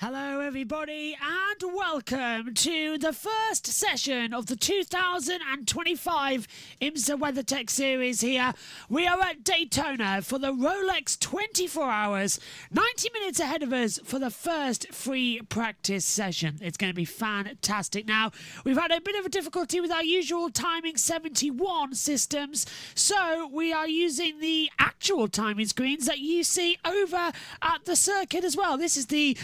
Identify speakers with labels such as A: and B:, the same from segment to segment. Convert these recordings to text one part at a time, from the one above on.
A: Hello everybody and welcome to the first session of the 2025 IMSA WeatherTech series here. We are at Daytona for the Rolex 24 hours, 90 minutes ahead of us for the first free practice session. It's going to be fantastic. Now, we've had a bit of a difficulty with our usual timing 71 systems, so we are using the actual timing screens that you see over at the circuit as well. This is the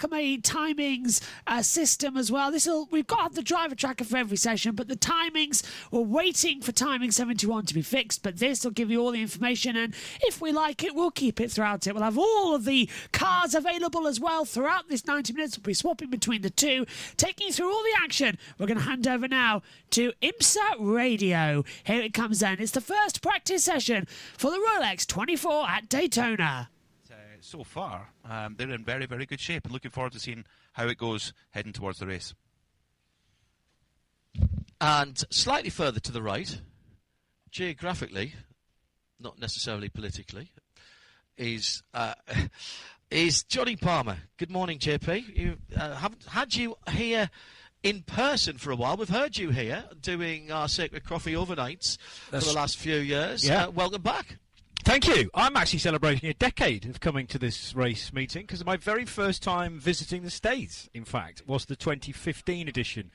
A: timings system as well. We've got the driver tracker for every session, but the timings, we're waiting for timing 71 to be fixed, but this will give you all the information, and if we like it, we'll keep it throughout it. We'll have all of the cars available as well throughout this 90 minutes. We'll be swapping between the two, taking you through all the action. We're going to hand over now to IMSA Radio. Here it comes then. It's the first practice session for the Rolex 24 at Daytona.
B: So far, they're in very, very good shape. Looking forward to seeing how it goes heading towards the race.
C: And slightly further to the right, geographically, not necessarily politically, is Johnny Palmer. Good morning, JP. You haven't had you here in person for a while. We've heard you here doing our Sacred Coffee overnights for the last few years.
D: Yeah.
C: Welcome back.
D: Thank you. I'm actually celebrating a decade of coming to this race meeting because my very first time visiting the States, in fact, was the 2015 edition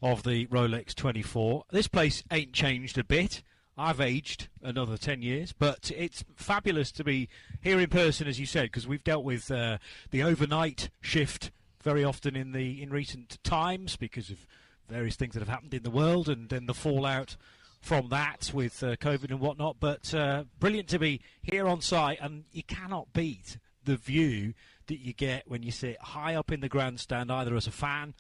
D: of the Rolex 24. This place ain't changed a bit. I've aged another 10 years, but it's fabulous to be here in person, as you said, because we've dealt with the overnight shift very often in recent times because of various things that have happened in the world and then the fallout from that with COVID and whatnot, but brilliant to be here on site, and you cannot beat the view that you get when you sit high up in the grandstand, either as a fan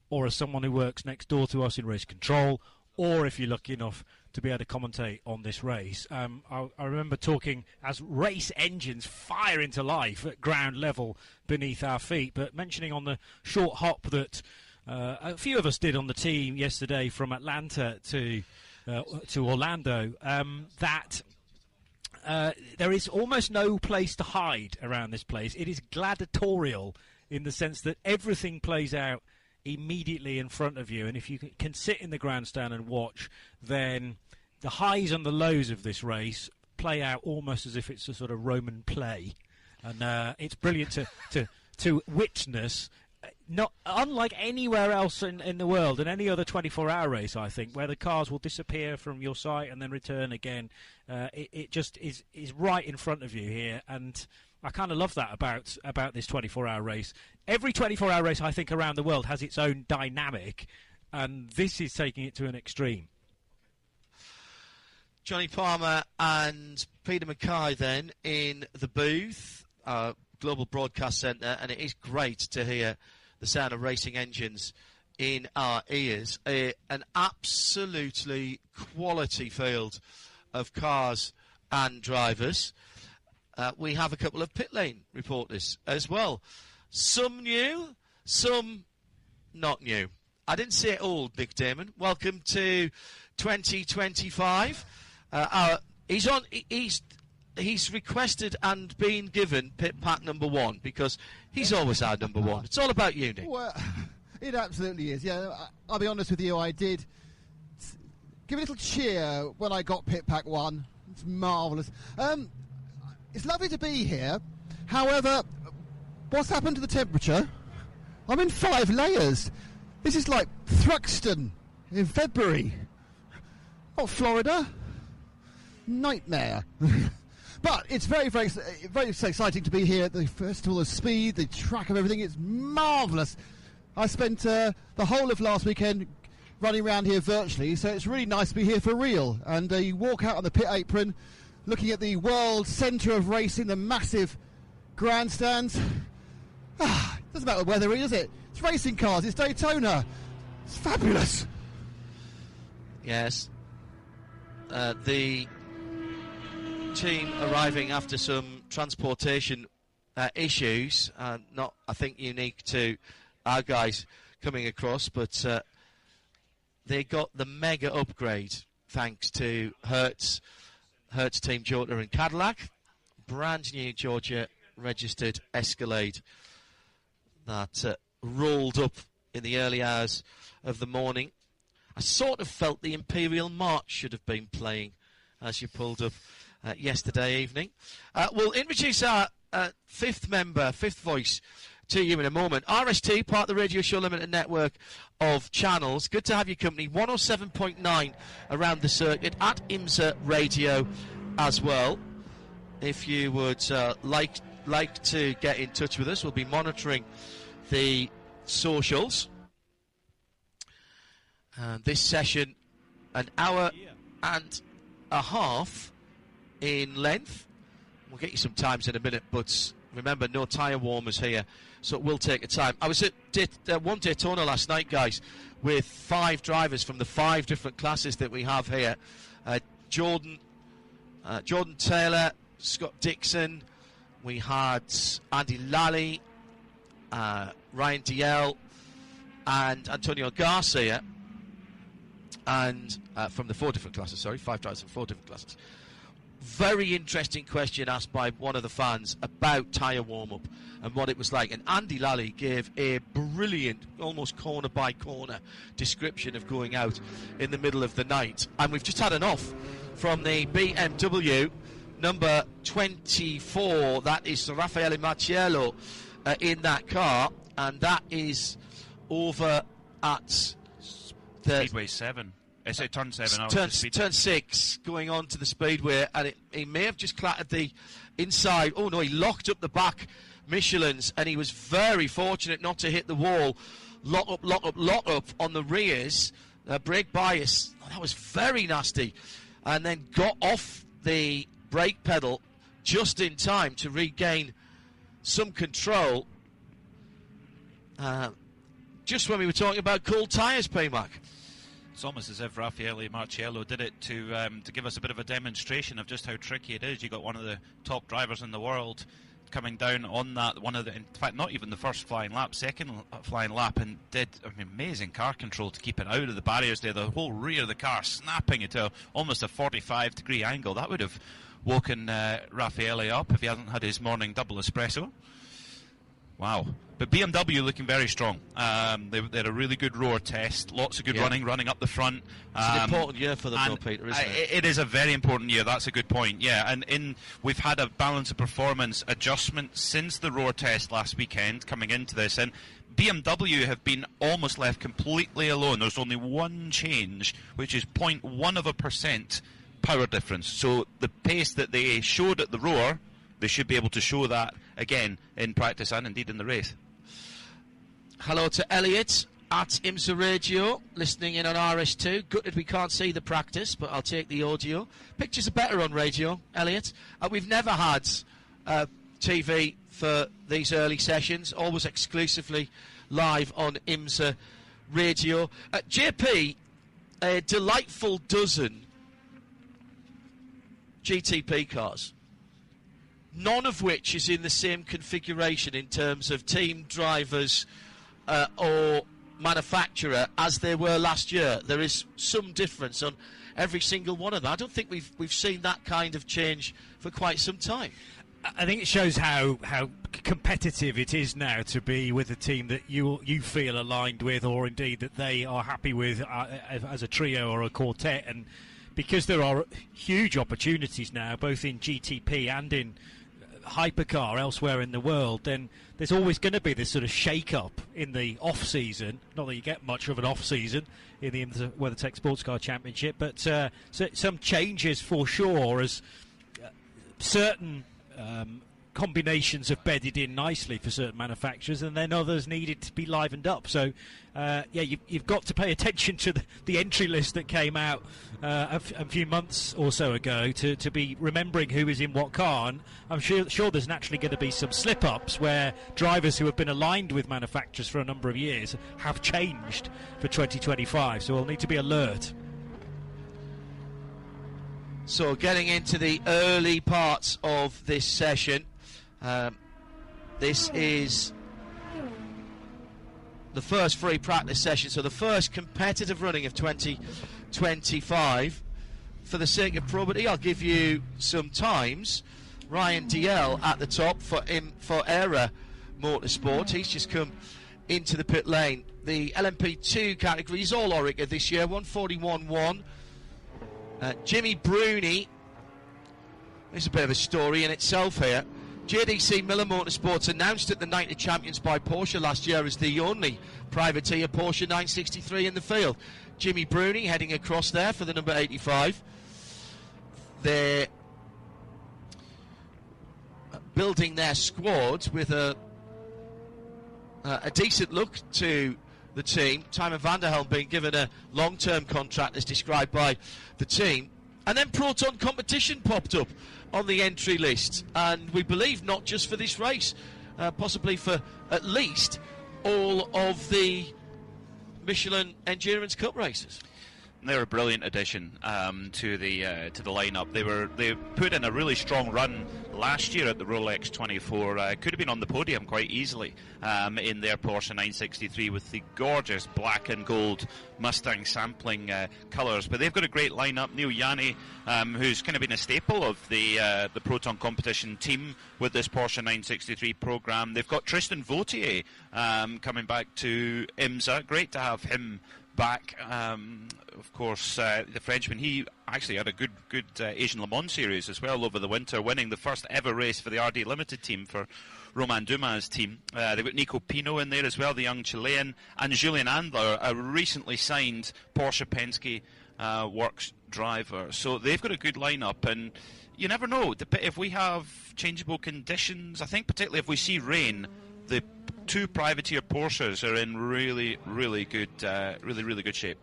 D: or as someone who works next door to us in race control, or if you're lucky enough to be able to commentate on this race. I remember talking as race engines fire into life at ground level beneath our feet, but mentioning on the short hop that a few of us did on the team yesterday from Atlanta to Orlando, that there is almost no place to hide around this place. It is gladiatorial in the sense that everything plays out immediately in front of you, and if you can sit in the grandstand and watch, then the highs and the lows of this race play out almost as if it's a sort of Roman play, and it's brilliant to witness. Not unlike anywhere else in the world, in any other 24-hour race, I think, where the cars will disappear from your sight and then return again. It just is right in front of you here, and I kind of love that about this 24-hour race. Every 24-hour race, I think, around the world has its own dynamic, and this is taking it to an extreme.
C: Johnny Palmer and Peter Mackay then in the booth, Global Broadcast Centre, and it is great to hear the sound of racing engines in our ears. An absolutely quality field of cars and drivers. We have a couple of pit lane reporters as well. Some new, some not new. I didn't say it all, Nick Damon. Welcome to 2025. He's requested and been given pit pack number 1 because he's always our number 1. It's all about you, Nick.
E: Well, it absolutely is. Yeah, I'll be honest with you. I did give a little cheer when I got pit pack 1. It's marvellous. It's lovely to be here. However, what's happened to the temperature? I'm in 5 layers. This is like Thruxton in February. Not Florida. Nightmare. But it's very, very, very exciting to be here at the Festival of Speed, the track of everything. It's marvellous. I spent the whole of last weekend running around here virtually, so it's really nice to be here for real. And you walk out on the pit apron, looking at the world centre of racing, the massive grandstands. Doesn't matter the weather, does it? It's racing cars, it's Daytona. It's fabulous.
C: Yes. The team arriving after some transportation issues, not, I think, unique to our guys coming across, but they got the mega upgrade thanks to Hertz Team Jota and Cadillac. Brand new Georgia registered Escalade that rolled up in the early hours of the morning. I sort of felt the Imperial March should have been playing as you pulled up yesterday evening. We'll introduce our fifth voice to you in a moment. RST, part of the Radio Show Limited network of channels. Good to have your company. 107.9 around the circuit, at IMSA Radio as well. If you would like to get in touch with us, we'll be monitoring the socials. This session, an hour and a half in length. We'll get you some times in a minute, but remember, no tyre warmers here, so it will take a time. I was at one Daytona last night, guys, with 5 drivers from the 5 different classes that we have here. Jordan Taylor, Scott Dixon, we had Andy Lally, Ryan DL, and Antonio Garcia, and from the 4 different classes, 5 drivers from 4 different classes. Very interesting question asked by one of the fans about tyre warm-up and what it was like. And Andy Lally gave a brilliant, almost corner-by-corner description of going out in the middle of the night. And we've just had an off from the BMW number 24. That is Raffaele Marciello in that car. And that is over at the
B: Speedway 7. Turn 7.
C: Turn 6, going on to the Speedway, and he may have just clattered the inside. Oh no, he locked up the back Michelin's, and he was very fortunate not to hit the wall. Lock up on the rears. Brake bias. Oh, that was very nasty. And then got off the brake pedal just in time to regain some control. Just when we were talking about cool tyres, P-Mac.
B: It's almost as if Raffaele Marciello did it to give us a bit of a demonstration of just how tricky it is. You got one of the top drivers in the world coming down on that, in fact, not even the first flying lap, second flying lap, and did amazing car control to keep it out of the barriers there. The whole rear of the car snapping it to almost a 45-degree angle. That would have woken Raffaele up if he hasn't had his morning double espresso. Wow. But BMW looking very strong. They had a really good roar test, lots of good running up the front.
C: It's an important year for them, though, Peter, isn't it?
B: It is a very important year, that's a good point, yeah. And we've had a balance of performance adjustment since the roar test last weekend coming into this, and BMW have been almost left completely alone. There's only one change, which is 0.1% power difference. So the pace that they showed at the roar, they should be able to show that again in practice and indeed in the race.
C: Hello to Elliot at IMSA Radio, listening in on RS2. Gutted we can't see the practice, but I'll take the audio. Pictures are better on radio, Elliot. We've never had TV for these early sessions, always exclusively live on IMSA Radio. JP, a delightful dozen GTP cars, none of which is in the same configuration in terms of team, drivers or manufacturer as they were last year. There is some difference on every single one of them. I don't think we've seen that kind of change for quite some time.
D: I think it shows how competitive it is now to be with a team that you feel aligned with, or indeed that they are happy with as a trio or a quartet. And because there are huge opportunities now, both in GTP and in hypercar elsewhere in the world, then there's always going to be this sort of shake-up in the off-season. Not that you get much of an off-season in the WeatherTech Sports Car Championship, but so some changes for sure, as certain combinations have bedded in nicely for certain manufacturers, and then others needed to be livened up. So you've got to pay attention to the entry list that came out a few months or so ago to be remembering who is in what car. And I'm sure there's naturally going to be some slip-ups where drivers who have been aligned with manufacturers for a number of years have changed for 2025, so we'll need to be alert.
C: So getting into the early parts of this session, this is the first free practice session, so the first competitive running of 2025. For the sake of probity, I'll give you some times. Ryan DL at the top for ERA Motorsport. He's just come into the pit lane. The LMP2 category is all Orica this year, 141.1. Jimmy Bruni, there's a bit of a story in itself here. JDC Miller Motorsports announced at the Night of Champions by Porsche last year as the only privateer Porsche 963 in the field. Jimmy Bruni heading across there for the number 85. They're building their squad with a decent look to the team. Timo van der Helm being given a long-term contract as described by the team. And then Proton Competition popped up on the entry list, and we believe not just for this race, possibly for at least all of the Michelin Endurance Cup races.
B: They're a brilliant addition to the lineup. They put in a really strong run last year at the Rolex 24. Could have been on the podium quite easily in their Porsche 963 with the gorgeous black and gold Mustang sampling colours. But they've got a great lineup. Neil Yanni, who's kind of been a staple of the Proton Competition team with this Porsche 963 programme. They've got Tristan Vautier coming back to IMSA. Great to have him back. Of course, the Frenchman, he actually had a good Asian Le Mans series as well over the winter, winning the first ever race for the RD Limited team for Romain Dumas' team. They've got Nico Pino in there as well, the young Chilean, and Julian Andler, a recently signed Porsche Penske Works driver. So they've got a good lineup, and you never know. If we have changeable conditions, I think particularly if we see rain, the two privateer Porsches are in really good shape.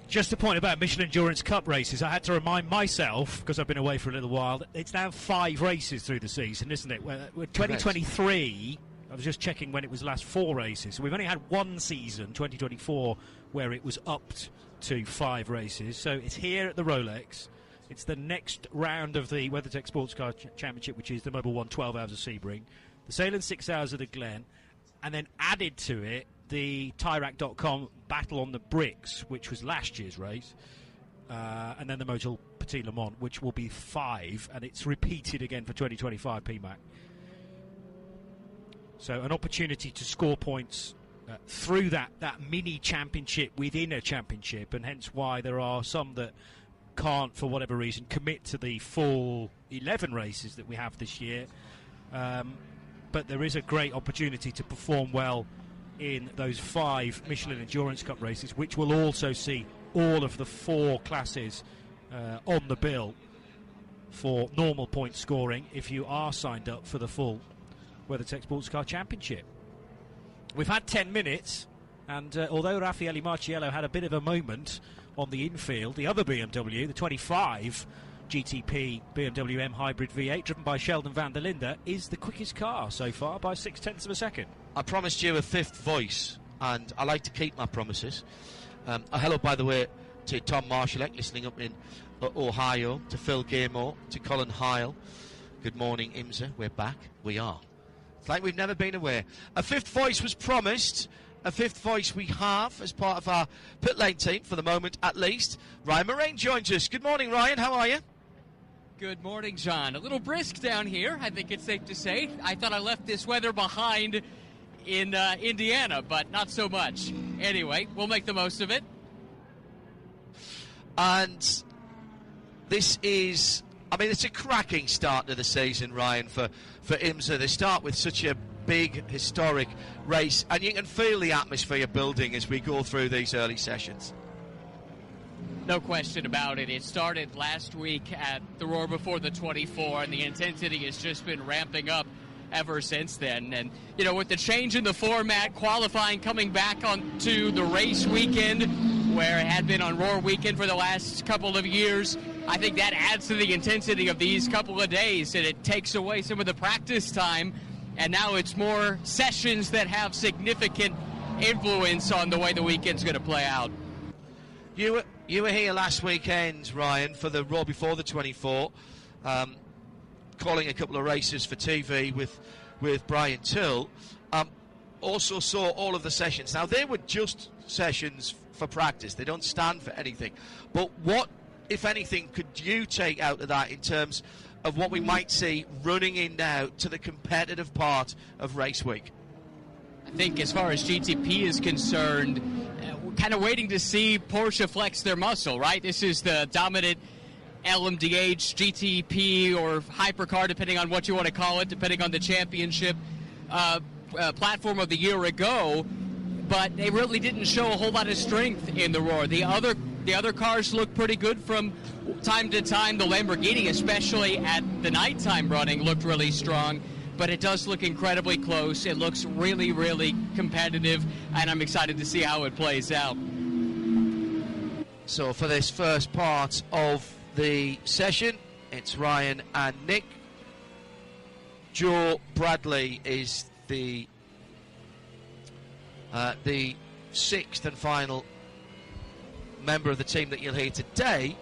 D: Just a point about Michelin Endurance Cup races. I had to remind myself, because I've been away for a little while, that it's now 5 races through the season, isn't it? 2023, I was just checking when it was the last 4 races. So we've only had one season, 2024, where it was upped to 5 races. So it's here at the Rolex. It's the next round of the WeatherTech Sports Car Championship, which is the Mobil 1 12 Hours of Sebring, the Sale and 6 Hours of the Glen, and then added to it the Tyrac.com Battle on the Bricks, which was last year's race, and then the Motul Petit Le Mans, which will be 5, and it's repeated again for 2025 PMAC. So an opportunity to score points through that mini championship within a championship, and hence why there are some that can't, for whatever reason, commit to the full 11 races that we have this year. But there is a great opportunity to perform well in those 5 Michelin Endurance Cup races, which will also see all of the 4 classes on the bill for normal point scoring if you are signed up for the full WeatherTech Sports Car Championship. We've had 10 minutes, and although Raffaele Marciello had a bit of a moment on the infield, the other BMW, the 25 GTP BMW M Hybrid V8, driven by Sheldon van der Linde, is the quickest car so far by 0.6 of a second.
C: I promised you a 5th voice, and I like to keep my promises. Hello, by the way, to Tom Marshallek, listening up in Ohio, to Phil Gaymore, to Colin Heil. Good morning, IMSA. We're back. We are. It's like we've never been away. A 5th voice was promised. A 5th voice we have as part of our pit lane team, for the moment at least. Ryan Moraine joins us. Good morning, Ryan. How are you?
F: Good morning, John. A little brisk down here, I think it's safe to say. I thought I left this weather behind in Indiana, but not so much. Anyway, we'll make the most of it.
C: And this is, I mean, it's a cracking start to the season, Ryan, for IMSA. They start with such a big, historic race, and you can feel the atmosphere building as we go through these early sessions.
F: No question about it. It started last week at the Roar Before the 24, and the intensity has just been ramping up ever since then. And, you know, with the change in the format, qualifying coming back onto the race weekend, where it had been on Roar weekend for the last couple of years, I think that adds to the intensity of these couple of days, and it takes away some of the practice time, and now it's more sessions that have significant influence on the way the weekend's going to play out.
C: You were here last weekend, Ryan, for the Roar Before the 24, calling a couple of races for TV with Brian Till. Also saw all of the sessions. Now, they were just sessions for practice. They don't stand for anything. But what, if anything, could you take out of that in terms of what we might see running in now to the competitive part of race week?
F: I think as far as GTP is concerned, we're kind of waiting to see Porsche flex their muscle, right? This is the dominant LMDH, GTP, or hypercar, depending on what you want to call it, depending on the championship platform of the year ago. But they really didn't show a whole lot of strength in the Roar. The other cars look pretty good from time to time. The Lamborghini, especially at the nighttime running, looked really strong. But it does look incredibly close. It looks really, really competitive, and I'm excited to see how it plays out.
C: So for this first part of the session, it's Ryan and Nick. Joe Bradley is the sixth and final member of the team that you'll hear today,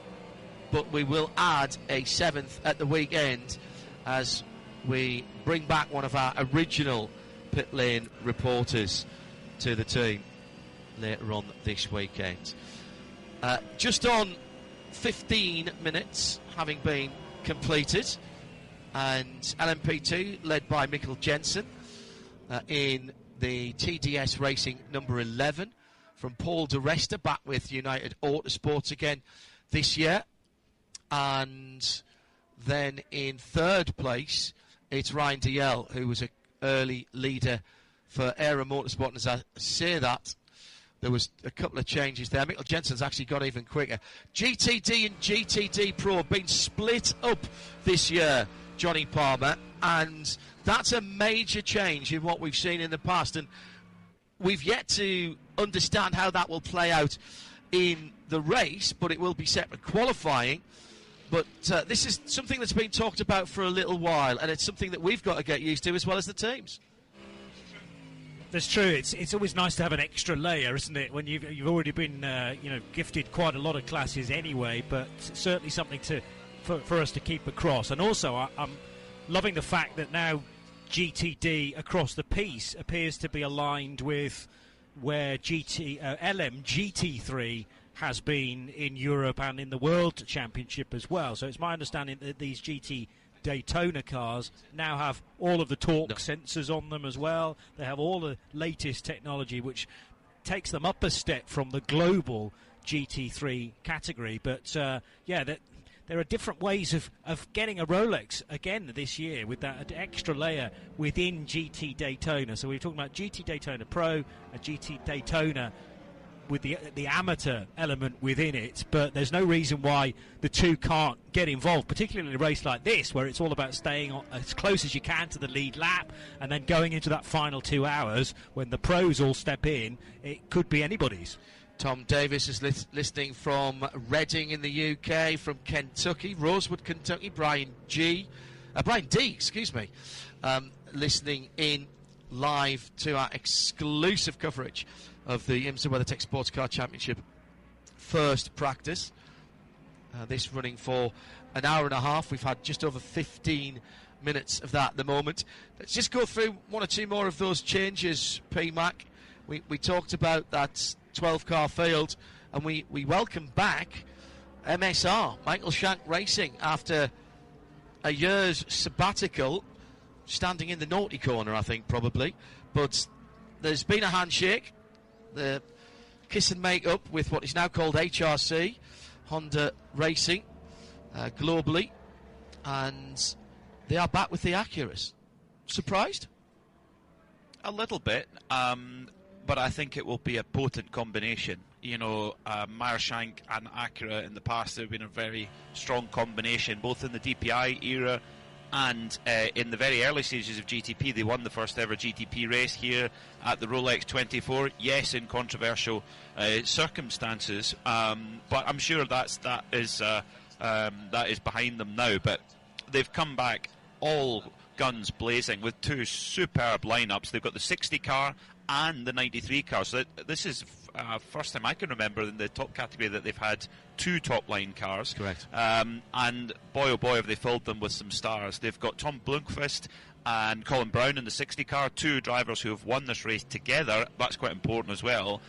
C: but we will add a seventh at the weekend as we bring back one of our original pit lane reporters to the team later on this weekend. Just on 15 minutes having been completed, and LMP2 led by Mikkel Jensen in the TDS Racing number 11 from Paul de Resta, back with United Autosports again this year. And then in third place, it's Ryan DL, who was an early leader for Aero Motorsport. And as I say that, there was a couple of changes there. Mikkel Jensen's actually got even quicker. GTD and GTD Pro have been split up this year, Johnny Palmer, and that's a major change in what we've seen in the past, and we've yet to understand how that will play out in the race, but it will be separate qualifying. But this is something that's been talked about for a little while, and it's something that we've got to get used to as well as the teams.
D: That's true. It's always nice to have an extra layer, isn't it? When you've already been gifted quite a lot of classes anyway, but certainly something for us to keep across. And also, I'm loving the fact that now GTD across the piece appears to be aligned with where LM GT3 has been in Europe and in the World Championship as well. So it's my understanding that these GT Daytona cars now have all of the torque sensors on them as well. They have all the latest technology, which takes them up a step from the global GT3 category. But there are different ways of getting a Rolex again this year with that extra layer within GT Daytona. So we're talking about GT Daytona Pro and GT Daytona with the amateur element within it, but there's no reason why the two can't get involved, particularly in a race like this where it's all about staying as close as you can to the lead lap and then going into that final 2 hours when the pros all step in. It could be anybody's.
C: Tom Davis is listening from Reading in the UK, from Kentucky, Rosewood, Kentucky. Brian D, listening in live to our exclusive coverage of the IMSA WeatherTech Sports Car Championship first practice. This running for an hour and a half. We've had just over 15 minutes of that at the moment. Let's just go through one or two more of those changes, P-Mac. We talked about that 12-car field, and we welcome back MSR, Michael Shank Racing, after a year's sabbatical, standing in the naughty corner, I think, probably. But there's been a handshake, the kiss and make up with what is now called HRC, Honda Racing, globally, and they are back with the Acuras. Surprised?
B: A little bit, but I think it will be a potent combination. You know, Meyershank and Acura in the past have been a very strong combination, both in the DPI era and in the very early stages of GTP. They won the first ever GTP race here at the Rolex 24. Yes, in controversial circumstances, but I'm sure that is behind them now. But they've come back all guns blazing with two superb lineups. They've got the 60 car and the 93 car. So this is first time I can remember in the top category that they've had two top line cars.
C: Correct.
B: And boy oh boy have they filled them with some stars. They've got Tom Blomqvist and Colin Brown in the 60 car, two drivers who have won this race together. That's quite important as well.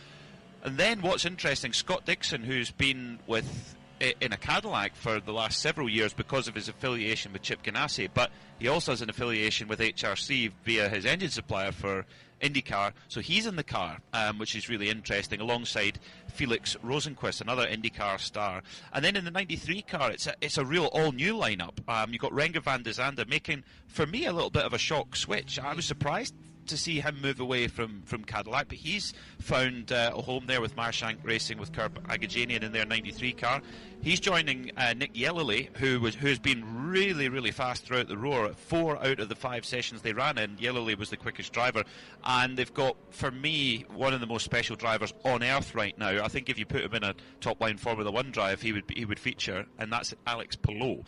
B: And then what's interesting, Scott Dixon, who's been with in a Cadillac for the last several years because of his affiliation with Chip Ganassi, but he also has an affiliation with HRC via his engine supplier for IndyCar, so he's in the car, which is really interesting, alongside Felix Rosenqvist, another IndyCar star. And then in the 93 car, it's a real all-new lineup. You've got Renger van der Zande making, for me, a little bit of a shock switch. I was surprised to see him move away from Cadillac, but he's found a home there with Marshank Racing with Kurt Agajanian in their 93 car. He's joining Nick Yellowley, who's been really, really fast throughout the Roar. 4 out of the 5 sessions they ran in, Yellowley was the quickest driver. And they've got, for me, one of the most special drivers on earth right now. I think if you put him in a top-line Formula 1 drive, he would feature, and that's Alex Palou.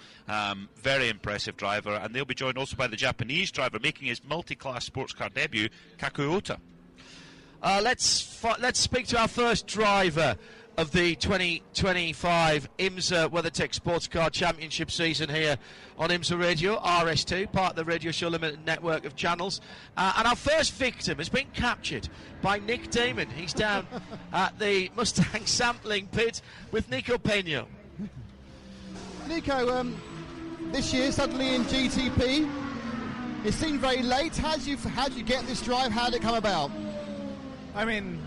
B: Very impressive driver, and they'll be joined also by the Japanese driver making his multi-class sports car debut, Kaku Ota.
C: Let's speak to our first driver of the 2025 IMSA WeatherTech Sports Car Championship season here on IMSA Radio, RS2, part of the Radio Show Limited network of channels. And our first victim has been captured by Nick Damon. He's down at the Mustang sampling pit with Nico Peña.
E: Nico, this year suddenly in GTP, it seemed very late. How'd you get this drive? How did it come about?
G: I mean,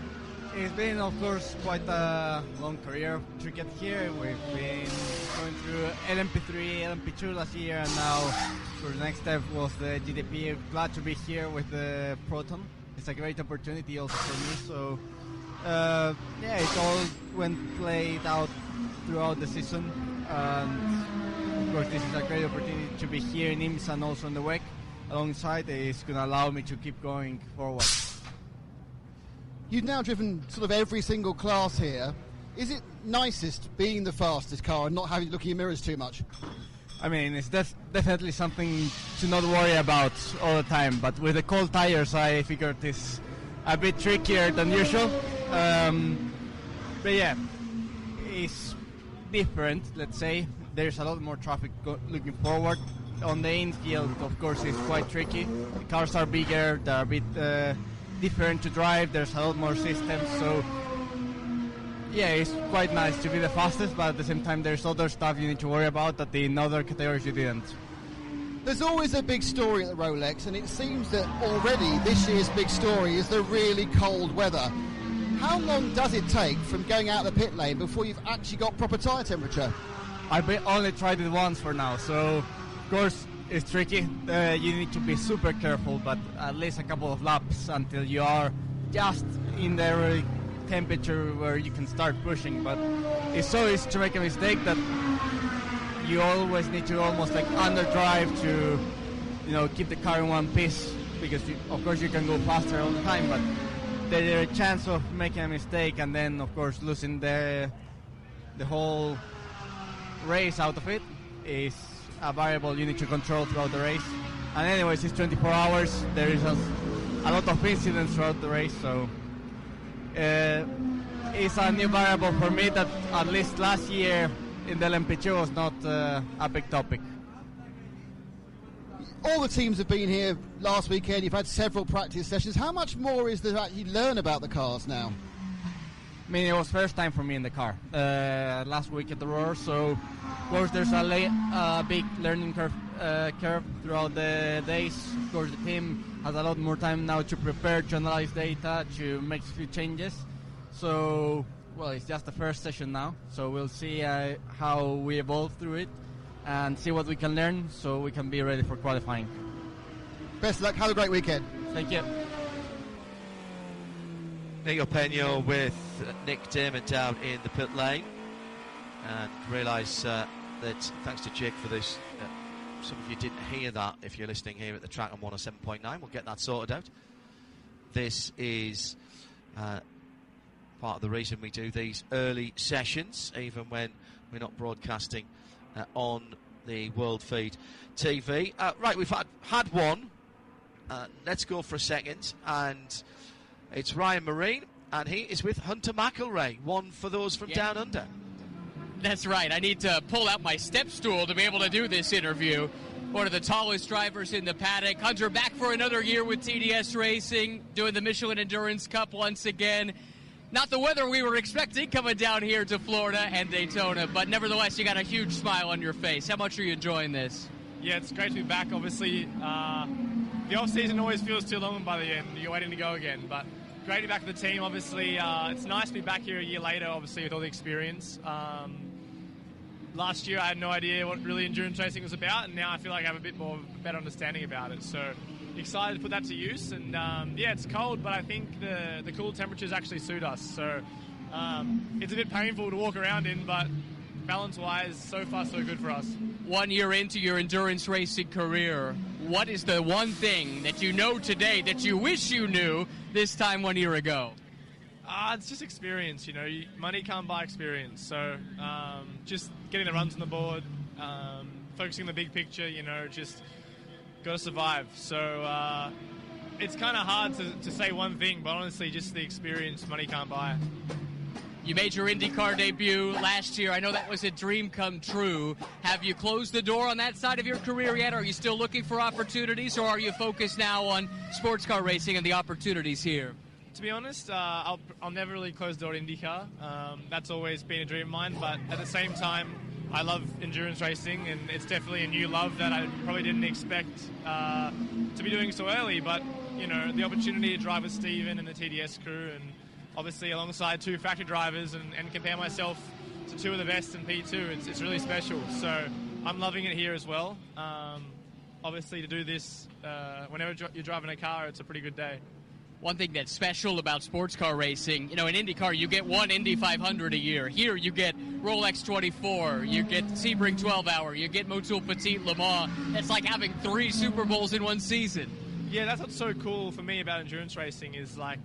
G: it's been, of course, quite a long career to get here. We've been going through LMP3, LMP2 last year, and now for the next step was the GTP. Glad to be here with the Proton. It's a great opportunity also for me. So, yeah, it all played out throughout the season. And of course, this is a great opportunity to be here in IMSA and also on the WEC alongside. It's going to allow me to keep going forward.
E: You've now driven sort of every single class here. Is it nicest being the fastest car and not having to look in your mirrors too much?
G: I mean, it's definitely something to not worry about all the time, but with the cold tires I figured it's a bit trickier than usual. But yeah, it's different, let's say. There's a lot more traffic looking forward. On the infield, of course, it's quite tricky. The cars are bigger, they're a bit different to drive, there's a lot more systems, so yeah, it's quite nice to be the fastest, but at the same time there's other stuff you need to worry about that in other categories you didn't.
E: There's always a big story at the Rolex, and it seems that already this year's big story is the really cold weather. How long does it take from going out of the pit lane before you've actually got proper tyre temperature?
G: I've only tried it once for now, so of course it's tricky. You need to be super careful, but at least a couple of laps until you are just in the temperature where you can start pushing. But it's so easy to make a mistake that you always need to almost like underdrive to, keep the car in one piece, because of course you can go faster all the time, but there's a chance of making a mistake and then of course losing the whole race out of it is a variable you need to control throughout the race. And anyways, it's 24 hours. There is a lot of incidents throughout the race, so it's a new variable for me that at least last year in the LMP2 was not a big topic.
E: All the teams have been here last weekend. You've had several practice sessions. How much more is there to actually learn about the cars now?
G: I mean, it was first time for me in the car last week at the Roar, so of course there's a big learning curve throughout the days. Of course the team has a lot more time now to prepare, to analyze data, to make a few changes. So, well, it's just the first session now, so we'll see how we evolve through it and see what we can learn so we can be ready for qualifying.
E: Best of luck, have a great weekend.
G: Thank you.
C: Nico Peña with Nick Damon down in the pit lane, and realise that thanks to Jake for this, some of you didn't hear that if you're listening here at the track on 107.9. We'll get that sorted out. This is part of the reason we do these early sessions, even when we're not broadcasting on the World Feed TV. Right, we've had one. Let's go for a second, and it's Ryan Marine, and he is with Hunter McElrea, one for those from Down Under.
F: That's right. I need to pull out my step stool to be able to do this interview. One of the tallest drivers in the paddock. Hunter back for another year with TDS Racing, doing the Michelin Endurance Cup once again. Not the weather we were expecting coming down here to Florida and Daytona, but nevertheless, you got a huge smile on your face. How much are you enjoying this?
H: Yeah, it's great to be back. Obviously, the off-season always feels too long by the end. You're waiting to go again, but great to be back with the team. Obviously, it's nice to be back here a year later, obviously, with all the experience. Last year, I had no idea what really endurance racing was about, and now I feel like I have a bit more better understanding about it. So excited to put that to use. And yeah, it's cold, but I think the cool temperatures actually suit us. So it's a bit painful to walk around in, but balance-wise, so far so good for us.
F: 1 year into your endurance racing career, what is the one thing that you know today that you wish you knew this time 1 year ago?
H: It's just experience, you know. Money can't buy experience. So just getting the runs on the board, focusing on the big picture, you know, just got to survive. So it's kind of hard to say one thing, but honestly, just the experience money can't buy.
F: You made your IndyCar debut last year. I know that was a dream come true. Have you closed the door on that side of your career yet? Are you still looking for opportunities, or are you focused now on sports car racing and the opportunities here?
H: To be honest, I'll never really close the door to IndyCar. That's always been a dream of mine, but at the same time, I love endurance racing, and it's definitely a new love that I probably didn't expect to be doing so early. But, you know, the opportunity to drive with Steven and the TDS crew, and obviously alongside two factory drivers, and compare myself to two of the best in P2, it's really special. So I'm loving it here as well. Obviously, to do this, whenever you're driving a car, it's a pretty good day.
F: One thing that's special about sports car racing, you know, in IndyCar, you get one Indy 500 a year. Here, you get Rolex 24, you get Sebring 12 Hour, you get Motul Petit Le Mans. It's like having 3 Super Bowls in one season.
H: Yeah, that's what's so cool for me about endurance racing is, like,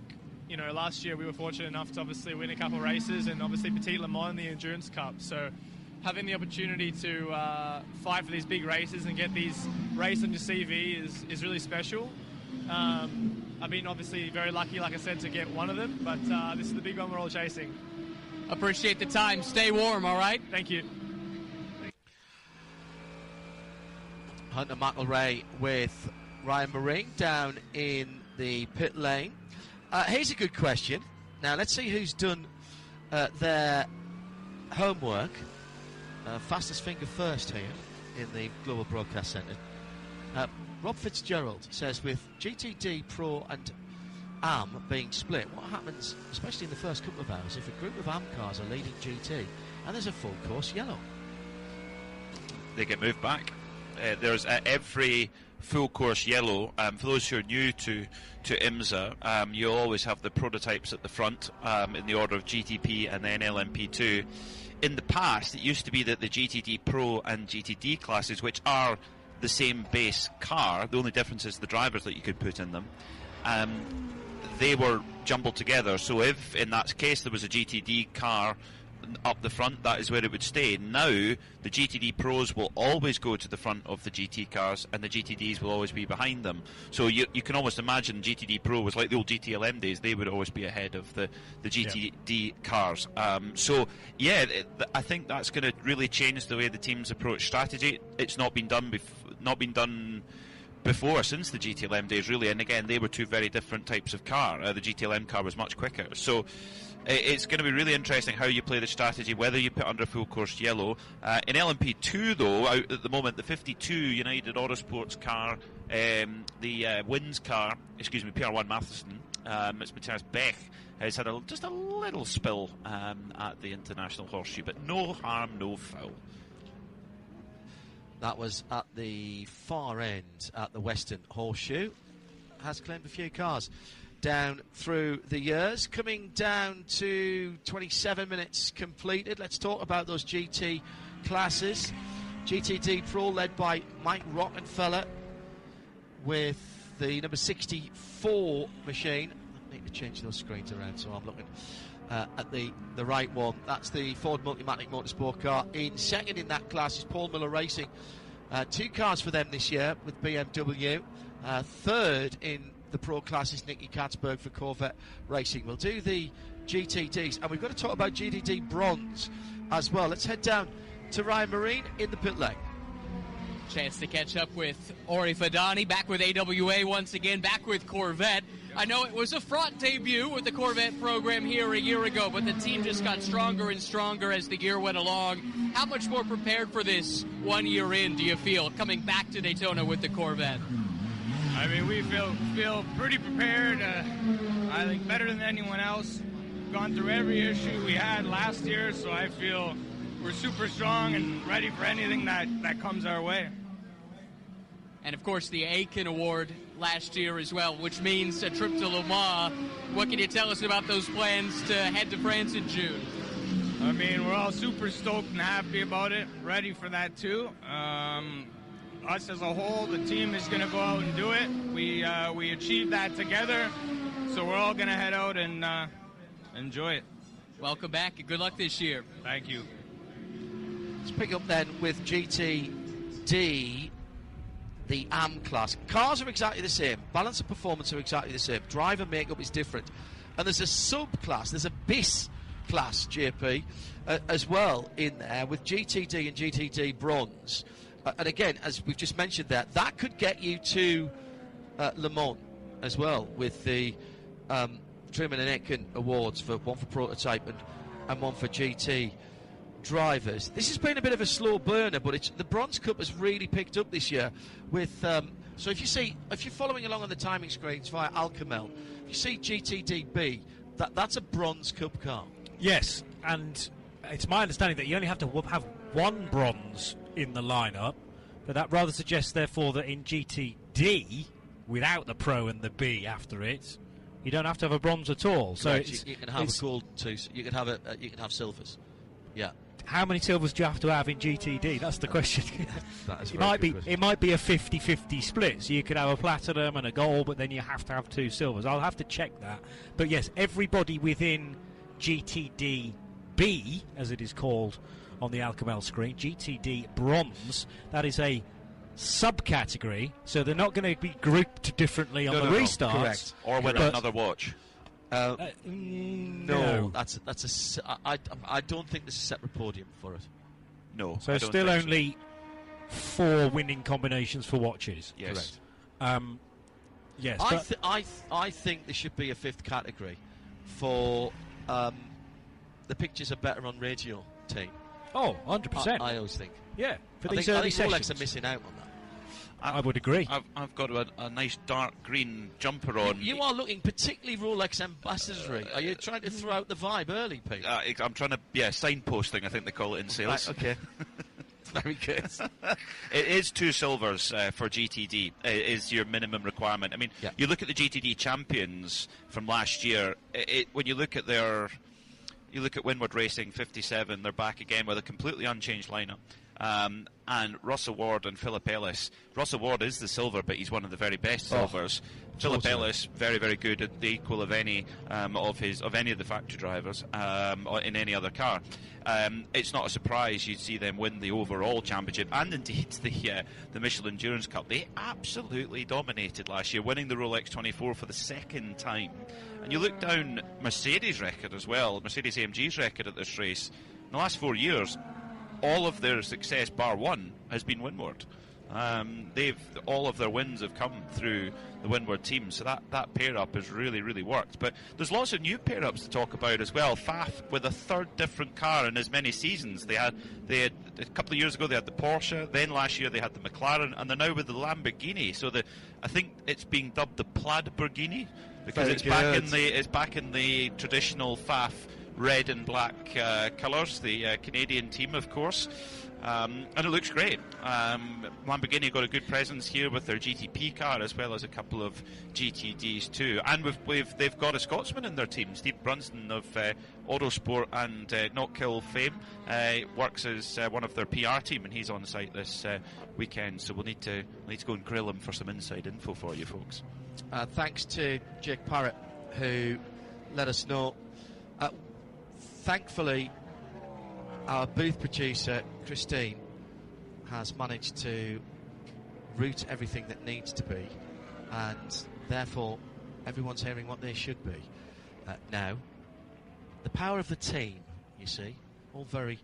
H: you know, last year we were fortunate enough to obviously win a couple of races, and obviously Petit Le Mans in the Endurance Cup. So having the opportunity to fight for these big races and get these races on your CV is really special. I've been obviously very lucky, like I said, to get one of them, but this is the big one we're all chasing.
F: Appreciate the time. Stay warm, all right?
H: Thank you.
C: Hunter McElrea with Ryan Marine down in the pit lane. Here's a good question. Now, let's see who's done their homework. Fastest finger first here in the Global Broadcast Centre. Rob Fitzgerald says, with GTD Pro and AM being split, what happens, especially in the first couple of hours, if a group of AM cars are leading GT and there's a full course yellow?
B: They get moved back. There's every full course yellow. For those who are new to IMSA, you'll always have the prototypes at the front in the order of GTP and then LMP2. In the past, it used to be that the GTD Pro and GTD classes, which are the same base car, the only difference is the drivers that you could put in them, they were jumbled together. So if in that case there was a GTD car up the front, that is where it would stay. Now the GTD Pros will always go to the front of the GT cars, and the GTDs will always be behind them. So you can almost imagine GTD Pro was like the old GTLM days. They would always be ahead of the GTD cars. So yeah, I think that's going to really change the way the teams approach strategy. It's not been done before since the GTLM days, really. And again, they were two very different types of car. The GTLM car was much quicker. So it's going to be really interesting how you play the strategy, whether you put under full course yellow. In LMP2, though, out at the moment, the 52 United Autosports car, the Wins car, PR1 Matheson, it's Matthias Bech, has had just a little spill at the International Horseshoe, but no harm, no foul.
C: That was at the far end at the Western Horseshoe. Has claimed a few cars down through the years. Coming down to 27 minutes completed. Let's talk about those GT classes. GTD Pro led by Mike Rockenfeller with the number 64 machine. I need to change those screens around so I'm looking at the right one. That's the Ford Multimatic Motorsport car. In second in that class is Paul Miller Racing. 2 cars for them this year with BMW. Third in the Pro class is Nicky Katzberg for Corvette Racing. We'll do the GTDs, and we've got to talk about GTD Bronze as well. Let's head down to Ryan Marine in the pit lane.
F: Chance to catch up with Ori Fadani, back with AWA once again, back with Corvette. I know it was a fraught debut with the Corvette program here a year ago, but the team just got stronger and stronger as the year went along. How much more prepared for this 1 year in do you feel coming back to Daytona with the Corvette?
H: I mean, we feel pretty prepared. I think better than anyone else. Gone through every issue we had last year, so I feel we're super strong and ready for anything that comes our way.
F: And, of course, the Aiken Award last year as well, which means a trip to Le Mans. What can you tell us about those plans to head to France in June?
H: I mean, we're all super stoked and happy about it, ready for that too. Us as a whole, the team is going to go out and do it. We achieved that together, so we're all going to head out and enjoy it.
F: Welcome back and good luck this year.
H: Thank you.
C: Let's pick up then with GTD, the AM class. Cars are exactly the same. Balance and performance are exactly the same. Driver makeup is different. And there's a sub-class, there's a BIS class, JP, as well in there with GTD and GTD Bronze. And again, as we've just mentioned there, that could get you to Le Mans as well with the Truman and Aiken Awards, for one for prototype and one for GT drivers. This has been a bit of a slow burner, but the Bronze Cup has really picked up this year with so if you're following along on the timing screens via Alcamel, if you see GTDB, that's a Bronze Cup car.
D: Yes, and it's my understanding that you only have to have one bronze in the lineup, but that rather suggests therefore that in GTD, without the Pro and the B after it, you don't have to have a bronze at all. So
C: you can have a gold too. You can have silvers. Yeah.
D: How many silvers do you have to have in GTD? That's the question.
C: That is
D: it might be a 50-50 split. So you could have a platinum and a gold, but then you have to have 2 silvers. I'll have to check that. But yes, everybody within GTD B, as it is called on the Alcamel screen, GTD Bronze, that is a subcategory. So they're not going to be grouped differently on the restarts.
C: Correct.
B: Or win another watch.
C: No, I don't think there's a separate podium for it.
B: No.
D: So still only 4 winning combinations for watches.
B: Yes.
D: Correct. Yes.
C: I think there should be a 5th category for the pictures are better on radio team.
D: Oh, 100%.
C: I always think.
D: Yeah. For
C: I
D: these
C: think
D: early sessions.
C: Rolex are missing out on that.
D: I would agree.
B: I've got a nice dark green jumper on.
C: You are looking particularly Rolex ambassador-y. Are you trying to throw out the vibe early, Pete?
B: I'm trying to, signposting, I think they call it in sales.
C: Right, okay. Very good.
B: It is 2 silvers for GTD. It is your minimum requirement. I mean, you look at the GTD champions from last year. When you look at Windward Racing 57, they're back again with a completely unchanged lineup. And Russell Ward and Philip Ellis. Russell Ward is the silver, but he's one of the very best silvers. Philip Ellis, very, very good, at the equal of any of any of the factory drivers in any other car. It's not a surprise you see them win the overall championship and indeed the Michelin Endurance Cup. They absolutely dominated last year, winning the Rolex 24 for the 2nd time. And you look down Mercedes' record as well, Mercedes AMG's record at this race. In the last 4 years, all of their success, bar one, has been Windward. All of their wins have come through the Windward team, so that pair-up has really, really worked. But there's lots of new pair-ups to talk about as well. Pfaff with a 3rd different car in as many seasons. They had a couple of years ago they had the Porsche, then last year they had the McLaren, and they're now with the Lamborghini. So I think it's being dubbed the Plaid-Burghini because it's back in the traditional Pfaff red and black colours, the Canadian team, of course. And it looks great. Lamborghini got a good presence here with their GTP car as well as a couple of GTDs too. And they've got a Scotsman in their team, Steve Brunston of Autosport and Not Kill fame. Works as one of their PR team, and he's on site this weekend. So we'll need to go and grill him for some inside info for you folks.
C: Thanks to Jake Parrott who let us know. Thankfully, our booth producer, Christine, has managed to route everything that needs to be, and therefore everyone's hearing what they should be. Now, the power of the team, you see, all very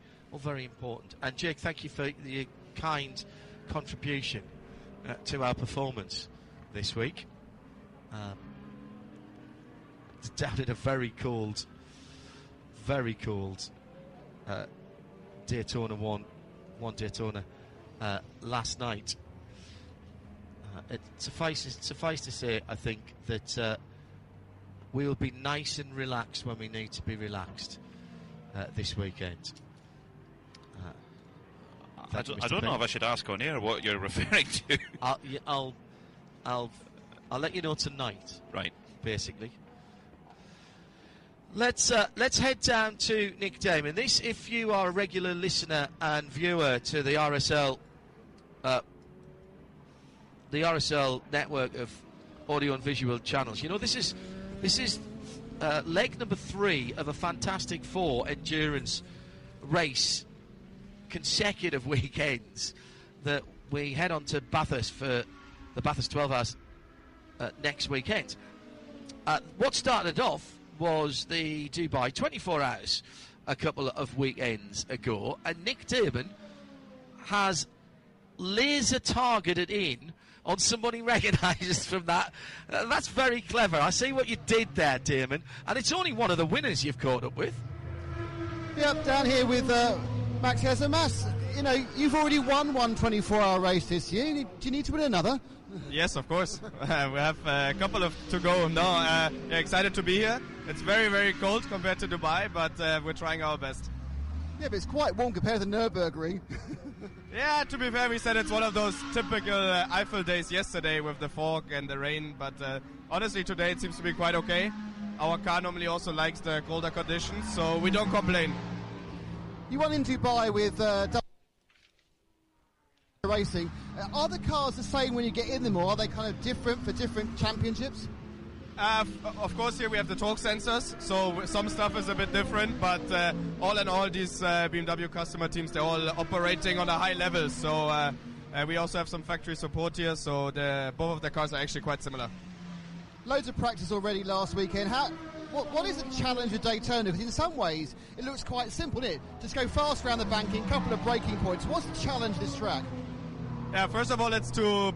C: important. And Jake, thank you for your kind contribution to our performance this week. down in a very cold Daytona one Daytona last night. Suffice to say, I think that we will be nice and relaxed when we need to be relaxed this weekend.
B: I don't know if I should ask on air what you're referring to.
C: I'll let you know tonight.
B: Right.
C: Basically. Let's head down to Nick Damon. This, if you are a regular listener and viewer to the RSL network of audio and visual channels, you know this is leg number 3 of a Fantastic Four endurance race, consecutive weekends that we head on to Bathurst for the Bathurst 12 Hours next weekend. What started off was the Dubai 24 Hours a couple of weekends ago, and Nick Damon has laser targeted in on someone he recognises from that. That's very clever. I see what you did there, Damon, and it's only one of the winners you've caught up with.
E: Yep, down here with Max here. So, Max, you know, you've already won one 24-hour race this year. Do you need to win another?
H: Yes, of course. We have a couple of to go now. Excited to be here. It's very, very cold compared to Dubai, but we're trying our best.
E: Yeah, but it's quite warm compared to the Nürburgring.
H: Yeah, to be fair, we said it's one of those typical Eiffel days yesterday with the fog and the rain, but honestly today it seems to be quite okay. Our car normally also likes the colder conditions, so we don't complain.
E: You won in Dubai with racing. Are the cars the same when you get in them, or are they kind of different for different championships?
H: Of course, here we have the torque sensors, so some stuff is a bit different, but all in all, these BMW customer teams, they're all operating on a high level, so we also have some factory support here, so both of the cars are actually quite similar.
E: Loads of practice already last weekend. What is the challenge with Daytona? Because in some ways, it looks quite simple, isn't it? Just go fast around the banking, couple of braking points. What's the challenge of this track?
H: Yeah, first of all, it's to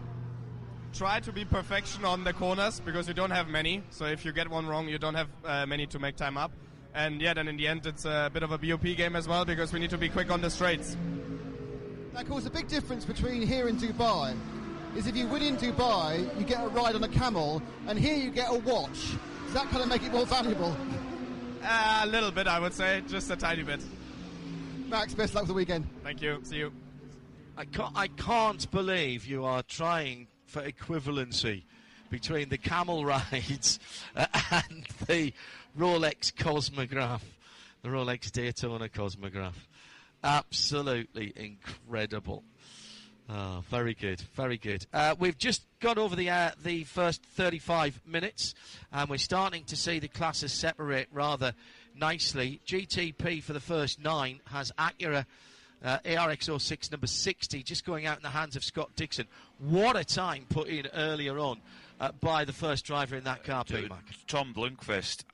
H: try to be perfection on the corners, because you don't have many, so if you get one wrong, you don't have many to make time up. And yeah, then in the end, it's a bit of a BOP game as well, because we need to be quick on the straights.
E: Now, of course, the big difference between here and Dubai is if you win in Dubai, you get a ride on a camel, and here you get a watch. Does that kind of make it more valuable?
H: A little bit, I would say, just a tiny bit.
E: Max, best luck for the weekend.
H: Thank you, see you.
C: I can't believe you are trying for equivalency between the camel rides and the Rolex Cosmograph, the Rolex Daytona Cosmograph. Absolutely incredible. Oh, very good, very good. We've just got over the first 35 minutes, and we're starting to see the classes separate rather nicely. GTP for the first 9 has Acura ARX06 number 60 just going out in the hands of Scott Dixon. What a time put in earlier on by the first driver in that car, P-Mac.
B: Tom Blomqvist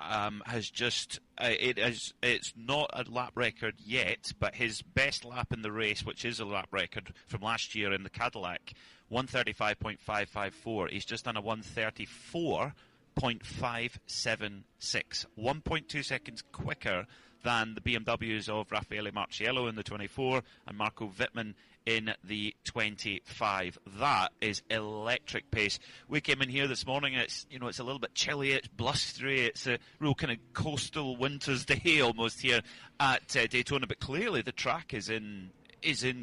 B: has just it's not a lap record yet, but his best lap in the race, which is a lap record from last year in the Cadillac, 135.554. He's just done a 134.576, 1.2 seconds quicker than the BMWs of Raffaele Marciello in the 24 and Marco Wittmann in the 25. That is electric pace. We came in here this morning, and it's a little bit chilly, it's blustery, it's a real kind of coastal winter's day almost here at Daytona, but clearly the track is in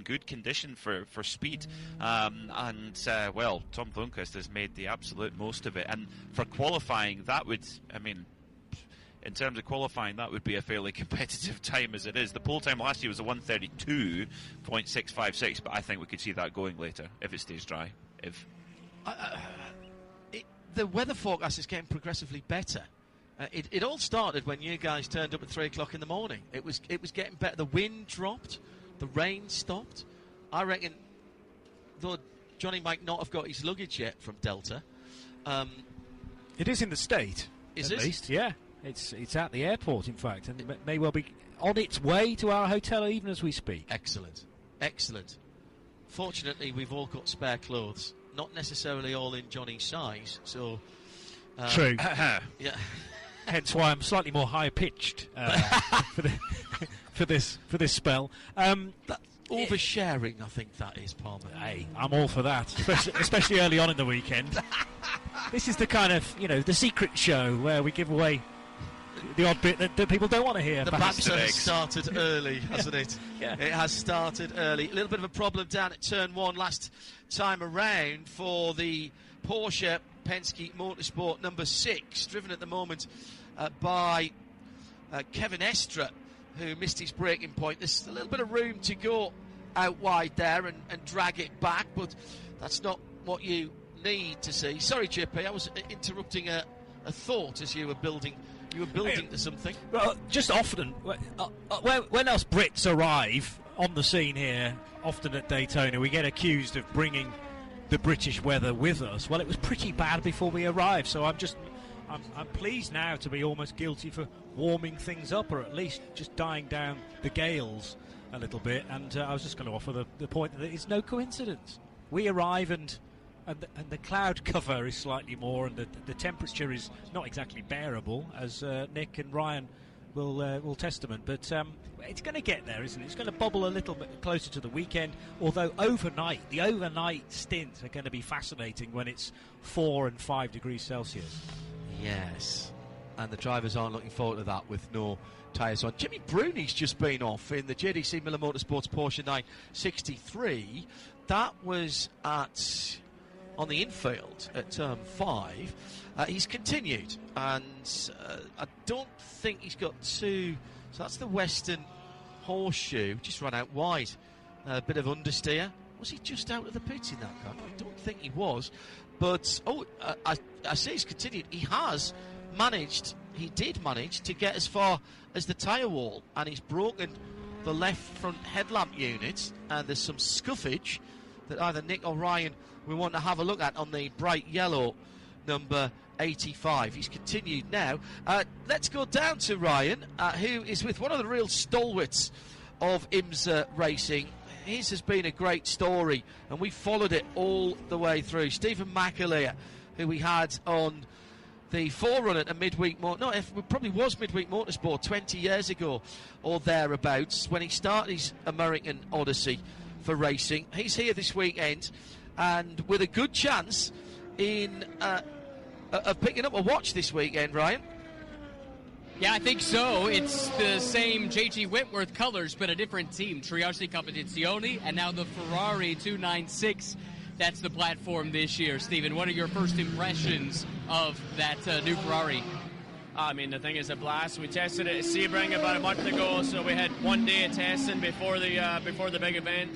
B: good condition for speed, Tom Blomqvist has made the absolute most of it, and for qualifying in terms of qualifying, that would be a fairly competitive time as it is. The pole time last year was a 132.656, but I think we could see that going later if it stays dry.
C: The weather forecast is getting progressively better. It all started when you guys turned up at 3 o'clock in the morning. It was getting better. The wind dropped, the rain stopped. I reckon, though Johnny might not have got his luggage yet from Delta.
D: It is in the state, at least, yeah. It's at the airport, in fact, and it may well be on its way to our hotel even as we speak.
C: Excellent. Excellent. Fortunately, we've all got spare clothes. Not necessarily all in Johnny's size, so...
D: True.
C: Yeah.
D: hence why I'm slightly more high-pitched for this spell.
C: Oversharing, I think that is, Palmer.
D: Hey, I'm all for that, especially early on in the weekend. This is the kind of, the secret show where we give away the odd bit that people don't want to hear.
C: The banter has started early, hasn't it?
D: Yeah.
C: It has started early. A little bit of a problem down at turn 1 last time around for the Porsche Penske Motorsport number 6, driven at the moment by Kevin Estra, who missed his braking point. There's a little bit of room to go out wide there and drag it back, but that's not what you need to see. Sorry, JP, I was interrupting a thought as you were building to something.
D: Well, just often, when us Brits arrive on the scene here, often at Daytona, we get accused of bringing the British weather with us. Well, it was pretty bad before we arrived, so I'm pleased now to be almost guilty for warming things up, or at least just dying down the gales a little bit. And I was just going to offer the point that it's no coincidence. We arrive and the cloud cover is slightly more, and the temperature is not exactly bearable, as Nick and Ryan will testament. But it's going to get there, isn't it? It's going to bubble a little bit closer to the weekend, although the overnight stints are going to be fascinating when it's 4 and 5 degrees Celsius.
C: Yes, and the drivers aren't looking forward to that with no tyres on. Jimmy Bruni's just been off in the JDC Miller Motorsports Porsche 963. That was on the infield at turn 5. He's continued, and I don't think he's got two. So that's the Western Horseshoe, just run out wide. A bit of understeer. Was he just out of the pits in that car? I don't think he was. But, I say he's continued. He did manage to get as far as the tyre wall, and he's broken the left front headlamp unit, and there's some scuffage that either Nick or Ryan we want to have a look at on the bright yellow number 85. He's continued now. Let's go down to Ryan, who is with one of the real stalwarts of IMSA racing. His has been a great story, and we followed it all the way through. Stephen McAleer, who we had on the forerunner at Midweek probably was Midweek Motorsport 20 years ago or thereabouts, when he started his American Odyssey for racing. He's here this weekend, and with a good chance of picking up a watch this weekend, Ryan.
F: Yeah, I think so. It's the same J.G. Whitworth colors, but a different team. Triace Competizione, and now the Ferrari 296. That's the platform this year. Stephen, what are your first impressions of that new Ferrari?
H: I mean, the thing is a blast. We tested it at Sebring about a month ago, so we had 1 day of testing before the big event.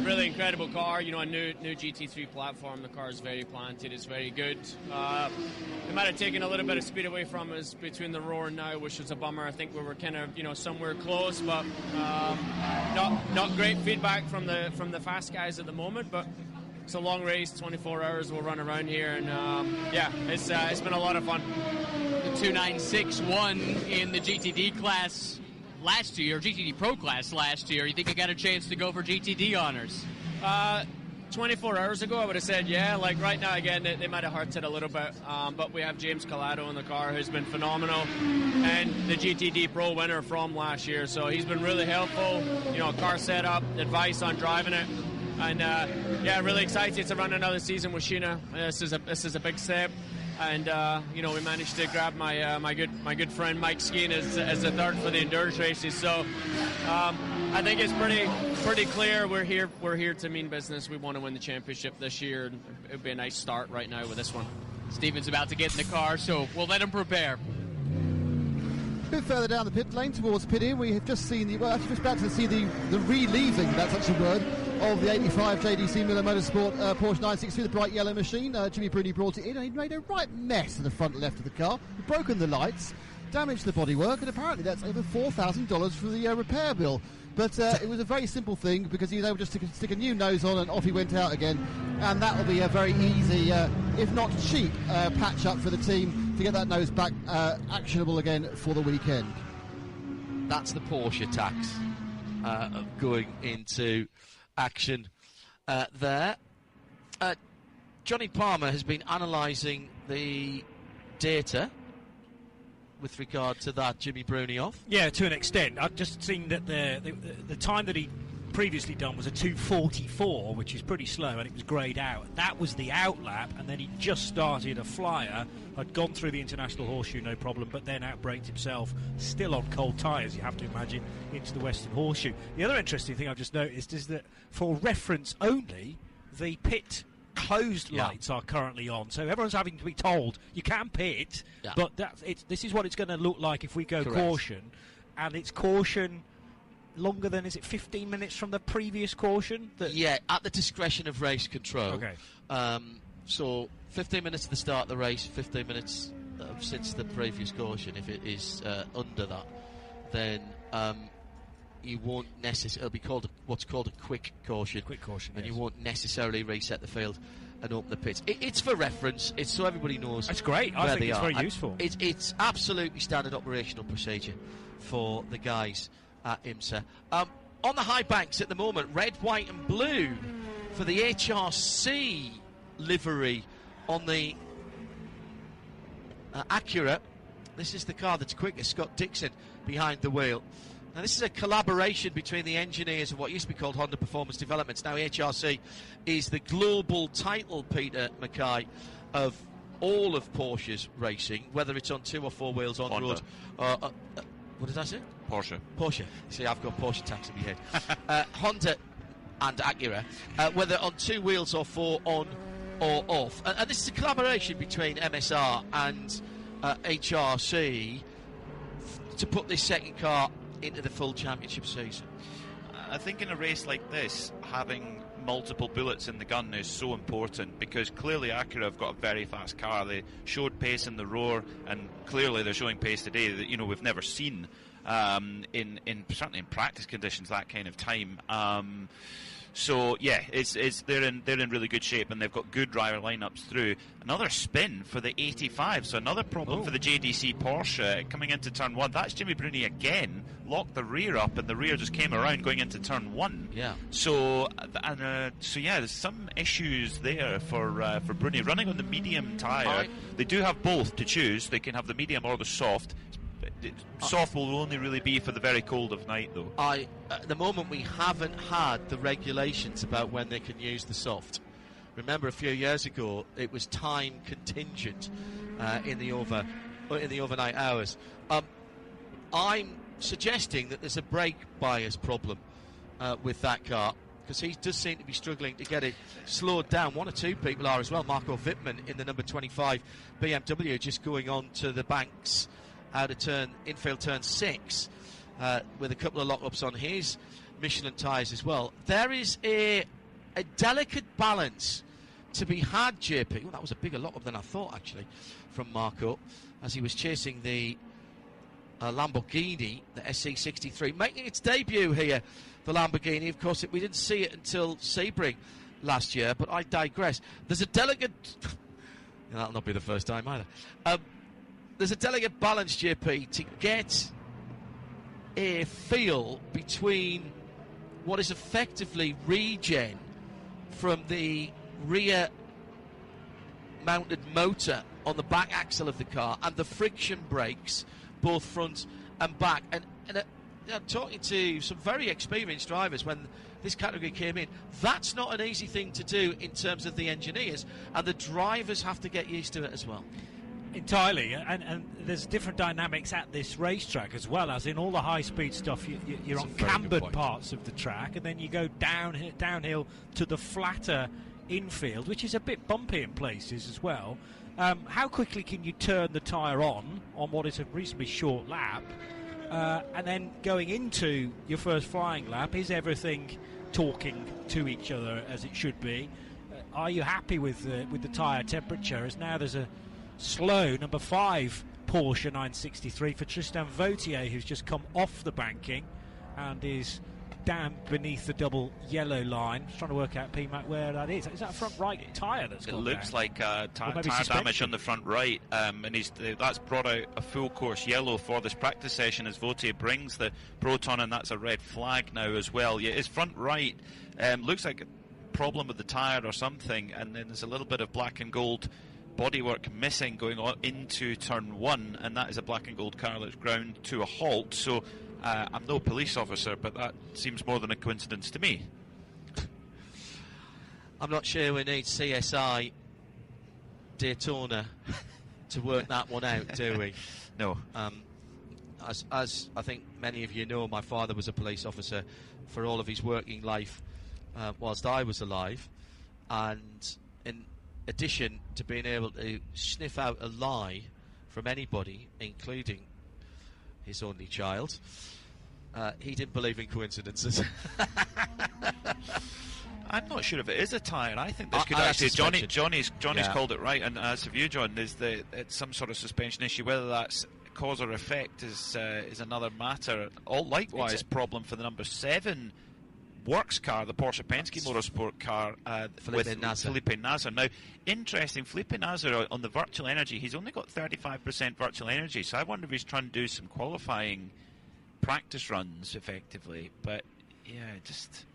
H: Really incredible car, a new GT3 platform. The car is very planted, it's very good. It might have taken a little bit of speed away from us between the roar and now, which was a bummer. I think we were kind of, somewhere close, but not great feedback from the fast guys at the moment. But it's a long race, 24 hours we'll run around here, and it's been a lot of fun.
F: The 296 won in the GTD class last year, GTD Pro class last year. You think you got a chance to go for GTD honors?
H: 24 hours ago, I would have said yeah. Like right now, again, they might have hearted it a little bit, but we have James Collado in the car, who's been phenomenal, and the GTD Pro winner from last year. So he's been really helpful. Car setup, advice on driving it, and really excited to run another season with Sheena. This is a big step. And we managed to grab my good friend Mike Skeen as a third for the endurance races. So I think it's pretty clear we're here to mean business. We want to win the championship this year. It would be a nice start right now with this one.
F: Steven's about to get in the car, so we'll let him prepare.
E: A bit further down the pit lane towards pit in, we have just seen just about to see the relieving, if that's such a word, of the 85 JDC Miller Motorsport Porsche 963, the bright yellow machine. Jimmy Bruni brought it in, and he made a right mess in the front left of the car. He'd broken the lights, damaged the bodywork, and apparently that's over $4,000 for the repair bill. But it was a very simple thing, because he was able just to stick a new nose on, and off he went out again. And that will be a very easy, if not cheap, patch up for the team to get that nose back actionable again for the weekend.
C: That's the Porsche tax going into action there. Johnny Palmer has been analysing the data with regard to that Jimmy Bruni off?
D: Yeah, to an extent. I've just seen that the time that he previously done was a 2:44, which is pretty slow, and it was greyed out. That was the out lap, and then he just started a flyer. Had gone through the International Horseshoe, no problem, but then outbraked himself, still on cold tyres, you have to imagine, into the Western Horseshoe. The other interesting thing I've just noticed is that, for reference only, the pit closed lights are currently on, so everyone's having to be told you can pit, but this is what it's going to look like if we go caution, and it's caution longer than, is it 15 minutes from the previous caution?
C: Yeah, at the discretion of race control.
D: Okay.
C: So 15 minutes at the start of the race, 15 minutes since the previous caution. If it is under that, then you won't necessarily. It'll be called what's called a quick caution.
D: Quick caution,
C: and
D: yes.
C: you won't necessarily reset the field and open the pits. It's for reference. It's so everybody knows.
D: It's great. I think it's very useful.
C: It's absolutely standard operational procedure for the guys at IMSA. On the high banks at the moment, red, white, and blue for the HRC livery on the Acura. This is the car that's quickest, Scott Dixon behind the wheel. Now, this is a collaboration between the engineers of what used to be called Honda Performance Developments. Now, HRC is the global title, Peter Mackay, of all of Porsche's racing, whether it's on 2 or 4 wheels on
B: Honda.
C: road. What did I say? Porsche. See, I've got Porsche tax in my head. Honda and Acura, whether on 2 wheels or 4 on or off. And this is a collaboration between MSR and HRC to put this second car into the full championship season.
B: I think in a race like this, having multiple bullets in the gun is so important, because clearly Acura have got a very fast car. They showed pace in the Roar, and clearly they're showing pace today that we've never seen in certainly in practice conditions, that kind of time. So yeah, they're in really good shape, and they've got good driver lineups through. Another spin for the 85, so another problem for the JDC Porsche coming into turn 1. That's Jimmy Bruni again, locked the rear up, and the rear just came around going into turn 1.
C: Yeah.
B: So yeah, there's some issues there for Bruni running on the medium tyre. They do have both to choose. They can have the medium or the soft. Soft will only really be for the very cold of night, though.
C: At the moment, we haven't had the regulations about when they can use the soft. Remember, a few years ago, it was time contingent in the overnight hours. I'm suggesting that there's a brake bias problem with that car, because he does seem to be struggling to get it slowed down. 1 or 2 people are as well. Marco Wittmann in the number 25 BMW just going on to the banks out of infield turn 6 with a couple of lock-ups on his Michelin tyres as well. There is a delicate balance to be had, JP. Well, that was a bigger lock-up than I thought, actually, from Marco, as he was chasing the Lamborghini, the SC63, making its debut here, the Lamborghini. Of course, we didn't see it until Sebring last year, but I digress. There's a delicate... That'll not be the first time either. There's a delicate balance, JP, to get a feel between what is effectively regen from the rear mounted motor on the back axle of the car and the friction brakes, both front and back. And I'm talking to some very experienced drivers when this category came in. That's not an easy thing to do in terms of the engineers, and the drivers have to get used to it as well.
D: Entirely, and there's different dynamics at this racetrack as well, as in all the high-speed stuff. You're on cambered parts of the track, and then you go downhill to the flatter infield, which is a bit bumpy in places as well. How quickly can you turn the tyre on what is a reasonably short lap, and then going into your first flying lap, is everything talking to each other as it should be? Are you happy with the tyre temperature? As now there's a slow number 5 Porsche 963 for Tristan Vautier, who's just come off the banking and is down beneath the double yellow line. Just trying to work out, P-Mac, where that is. Is that a front right tyre that's gone down?
B: It looks like tyre damage on the front right, and that's brought out a full course yellow for this practice session as Vautier brings the Proton, and that's a red flag now as well. Yeah, his front right looks like a problem with the tyre or something, and then there's a little bit of black and gold bodywork missing going on into turn 1, and that is a black and gold car that's ground to a halt. So I'm no police officer, but that seems more than a coincidence to me.
C: I'm not sure we need CSI Daytona to work that one out, do we?
B: No.
C: As I think many of you know, my father was a police officer for all of his working life whilst I was alive, and in addition to being able to sniff out a lie from anybody, including his only child, he didn't believe in coincidences.
B: I'm not sure if it is a tyre. I think this could
C: I
B: actually.
C: suspension.
B: Johnny's
C: Yeah.
B: called it right, and as of you, John, is it's some sort of suspension issue. Whether that's cause or effect is another matter. All likewise problem for the number 7 works car, the Porsche Penske Motorsport car with Felipe Nasr. Now, interesting, Felipe Nasr on the virtual energy, he's only got 35% virtual energy, so I wonder if he's trying to do some qualifying practice runs effectively. But yeah, just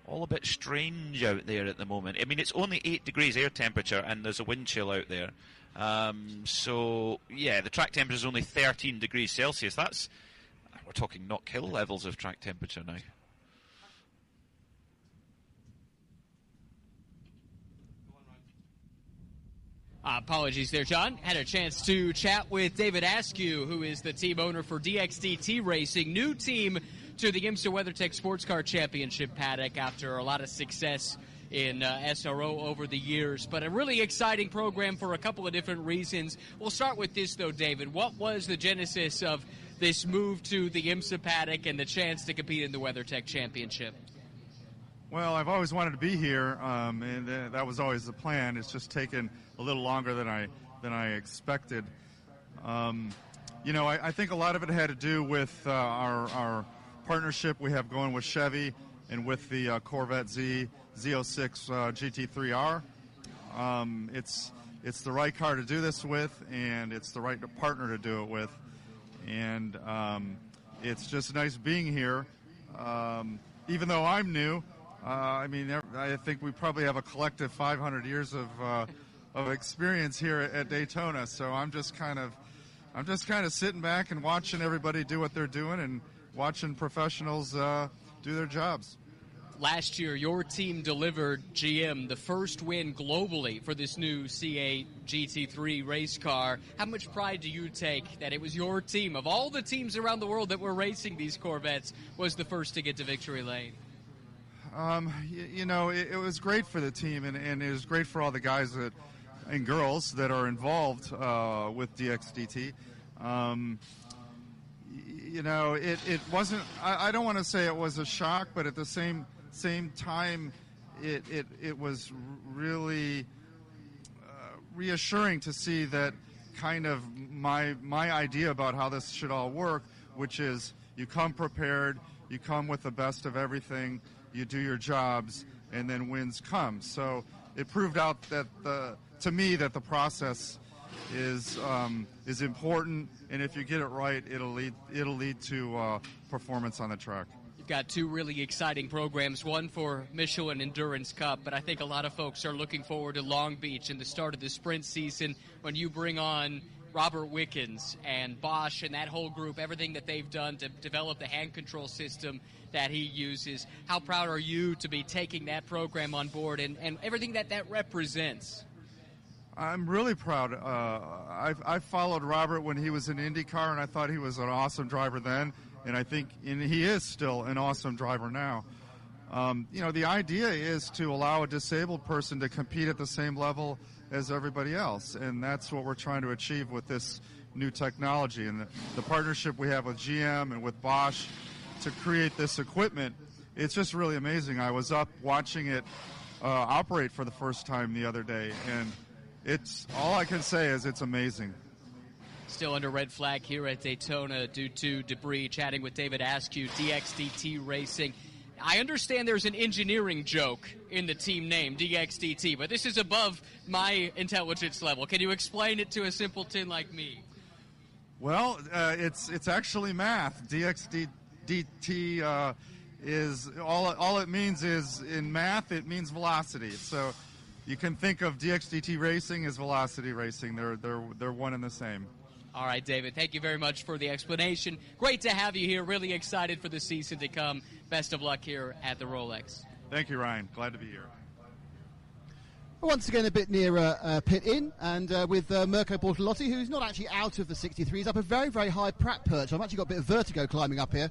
B: all a bit strange out there at the moment. I mean, it's only 8 degrees air temperature and there's a wind chill out there. So yeah, the track temperature is only 13 degrees Celsius. We're talking knock-hill levels of track temperature now.
F: Apologies there, John. Had a chance to chat with David Askew, who is the team owner for DXDT Racing, new team to the IMSA WeatherTech Sports Car Championship paddock after a lot of success in SRO over the years. But a really exciting program for a couple of different reasons. We'll start with this, though, David. What was the genesis of this move to the IMSA paddock and the chance to compete in the WeatherTech Championship?
I: Well, I've always wanted to be here, and that was always the plan. It's just taken a little longer than I expected. You know, I think a lot of it had to do with our partnership we have going with Chevy and with the Corvette Z06 GT3R. It's the right car to do this with, and it's the right partner to do it with. And it's just nice being here. Even though I'm new, I mean, I think we probably have a collective 500 years of experience here at Daytona. So I'm just kind of sitting back and watching everybody do what they're doing and watching professionals do their jobs.
F: Last year, your team delivered GM the first win globally for this new C8 GT3 race car. How much pride do you take that it was your team, of all the teams around the world that were racing these Corvettes, was the first to get to victory lane?
I: You know, it was great for the team, and it was great for all the guys and girls that are involved with DXDT. You know, it wasn't, I don't want to say it was a shock, but at the same time, it was really reassuring to see that kind of my idea about how this should all work, which is you come prepared, you come with the best of everything, you do your jobs, and then wins come. So it proved out that to me that the process is important, and if you get it right, it'll lead to performance on the track.
F: You've got two really exciting programs, one for Michelin Endurance Cup, but I think a lot of folks are looking forward to Long Beach and the start of the sprint season when you bring on Robert Wickens and Bosch and that whole group, everything that they've done to develop the hand control system that he uses. How proud are you to be taking that program on board and everything that represents?
I: I'm really proud. I followed Robert when he was in IndyCar, and I thought he was an awesome driver then, and he is still an awesome driver now. You know, the idea is to allow a disabled person to compete at the same level as everybody else, and that's what we're trying to achieve with this new technology. And the partnership we have with GM and with Bosch to create this equipment, it's just really amazing. I was up watching it operate for the first time the other day, and it's all I can say is it's amazing.
F: Still under red flag here at Daytona due to debris. Chatting with David Askew, DXDT Racing. I understand there's an engineering joke in the team name, DXDT, but this is above my intelligence level. Can you explain it to a simpleton like me?
I: Well, it's actually math. DXDT is all it means is in math it means velocity. So you can think of DXDT racing as velocity racing. They're one and the same.
F: All right, David, thank you very much for the explanation. Great to have you here. Really excited for the season to come. Best of luck here at the Rolex.
I: Thank you, Ryan. Glad to be here.
E: Once again, a bit nearer pit in, and with Mirko Bortolotti, who's not actually out of the 63. He's up a very, very high Pratt perch. I've actually got a bit of vertigo climbing up here.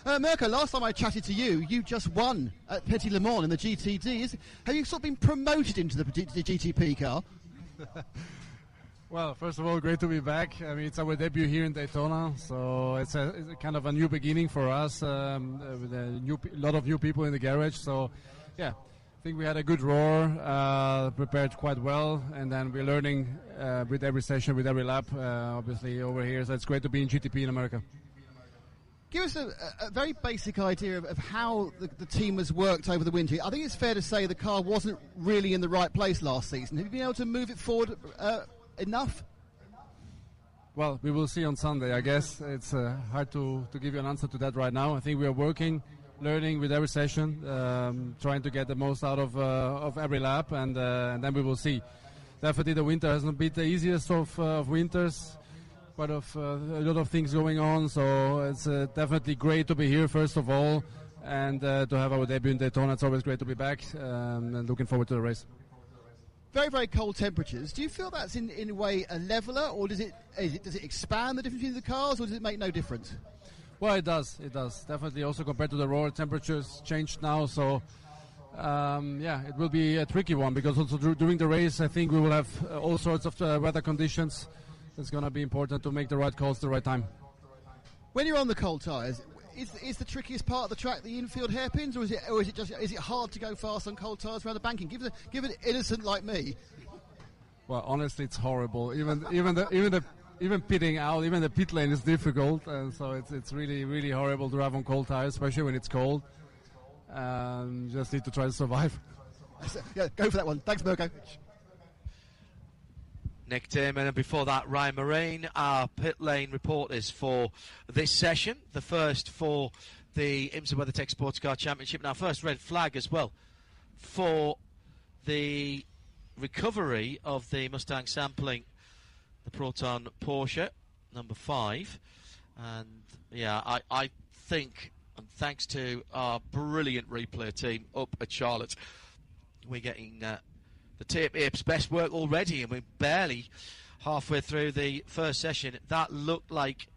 E: Mirko, last time I chatted to you, you just won at Petit Le Mans in the GTD. Have you sort of been promoted into the GTP car?
G: Well, first of all, great to be back. I mean, it's our debut here in Daytona, so it's a kind of a new beginning for us, with a lot of new people in the garage. So, yeah, I think we had a good roar, prepared quite well, and then we're learning with every session, with every lap, obviously over here. So it's great to be in GTP in America.
E: Give us a very basic idea of how the team has worked over the winter. I think it's fair to say the car wasn't really in the right place last season. Have you been able to move it forward enough?
G: Well, we will see on Sunday, I guess. It's hard to give you an answer to that right now. I think we are working, learning with every session, trying to get the most out of every lap, and then we will see. Definitely the winter has not been the easiest of winters. Quite a lot of things going on, so it's definitely great to be here, first of all, and to have our debut in Daytona. It's always great to be back, and looking forward to the race.
E: Very, very cold temperatures. Do you feel that's in a way a leveler, or does it expand the difference between the cars, or does it make no difference?
G: Well, it does. It does. Definitely also compared to the road, temperatures changed now, so yeah, it will be a tricky one, because also during the race I think we will have all sorts of weather conditions. It's going to be important to make the right calls at the right time.
E: When you're on the cold tyres, is the trickiest part of the track the infield hairpins, or is it hard to go fast on cold tyres around the banking? Give an innocent like me.
G: Well, honestly, it's horrible. Even pitting out, even the pit lane is difficult, and so it's really, really horrible to have on cold tyres, especially when it's cold. Just need to try to survive.
E: Yeah, go for that one. Thanks, Mirko.
C: Nick Damon, and before that, Ryan Moraine, our pit lane reporters for this session, the first for the IMSA WeatherTech Sports Car Championship. Now, first red flag as well for the recovery of the Mustang sampling, the Proton Porsche, number 5. And, yeah, I think, and thanks to our brilliant replay team up at Charlotte, we're getting the tape apes best work already, and we're barely halfway through the first session. That looked like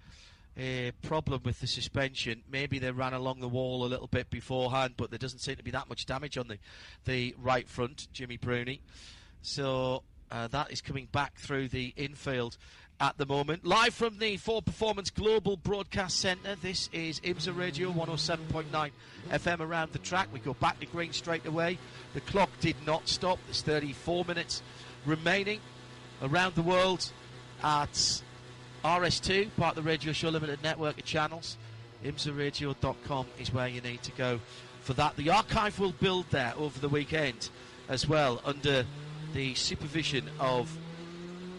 C: a problem with the suspension. Maybe they ran along the wall a little bit beforehand, but there doesn't seem to be that much damage on the right front, Jimmy Bruni. So that is coming back through the infield at the moment. Live from the Ford Performance Global Broadcast Centre, this is IMSA Radio 107.9 FM around the track. We go back to green straight away. The clock did not stop. There's 34 minutes remaining around the world at RS2, part of the Radio Show Limited network of channels. IMSARadio.com is where you need to go for that. The archive will build there over the weekend as well, under the supervision of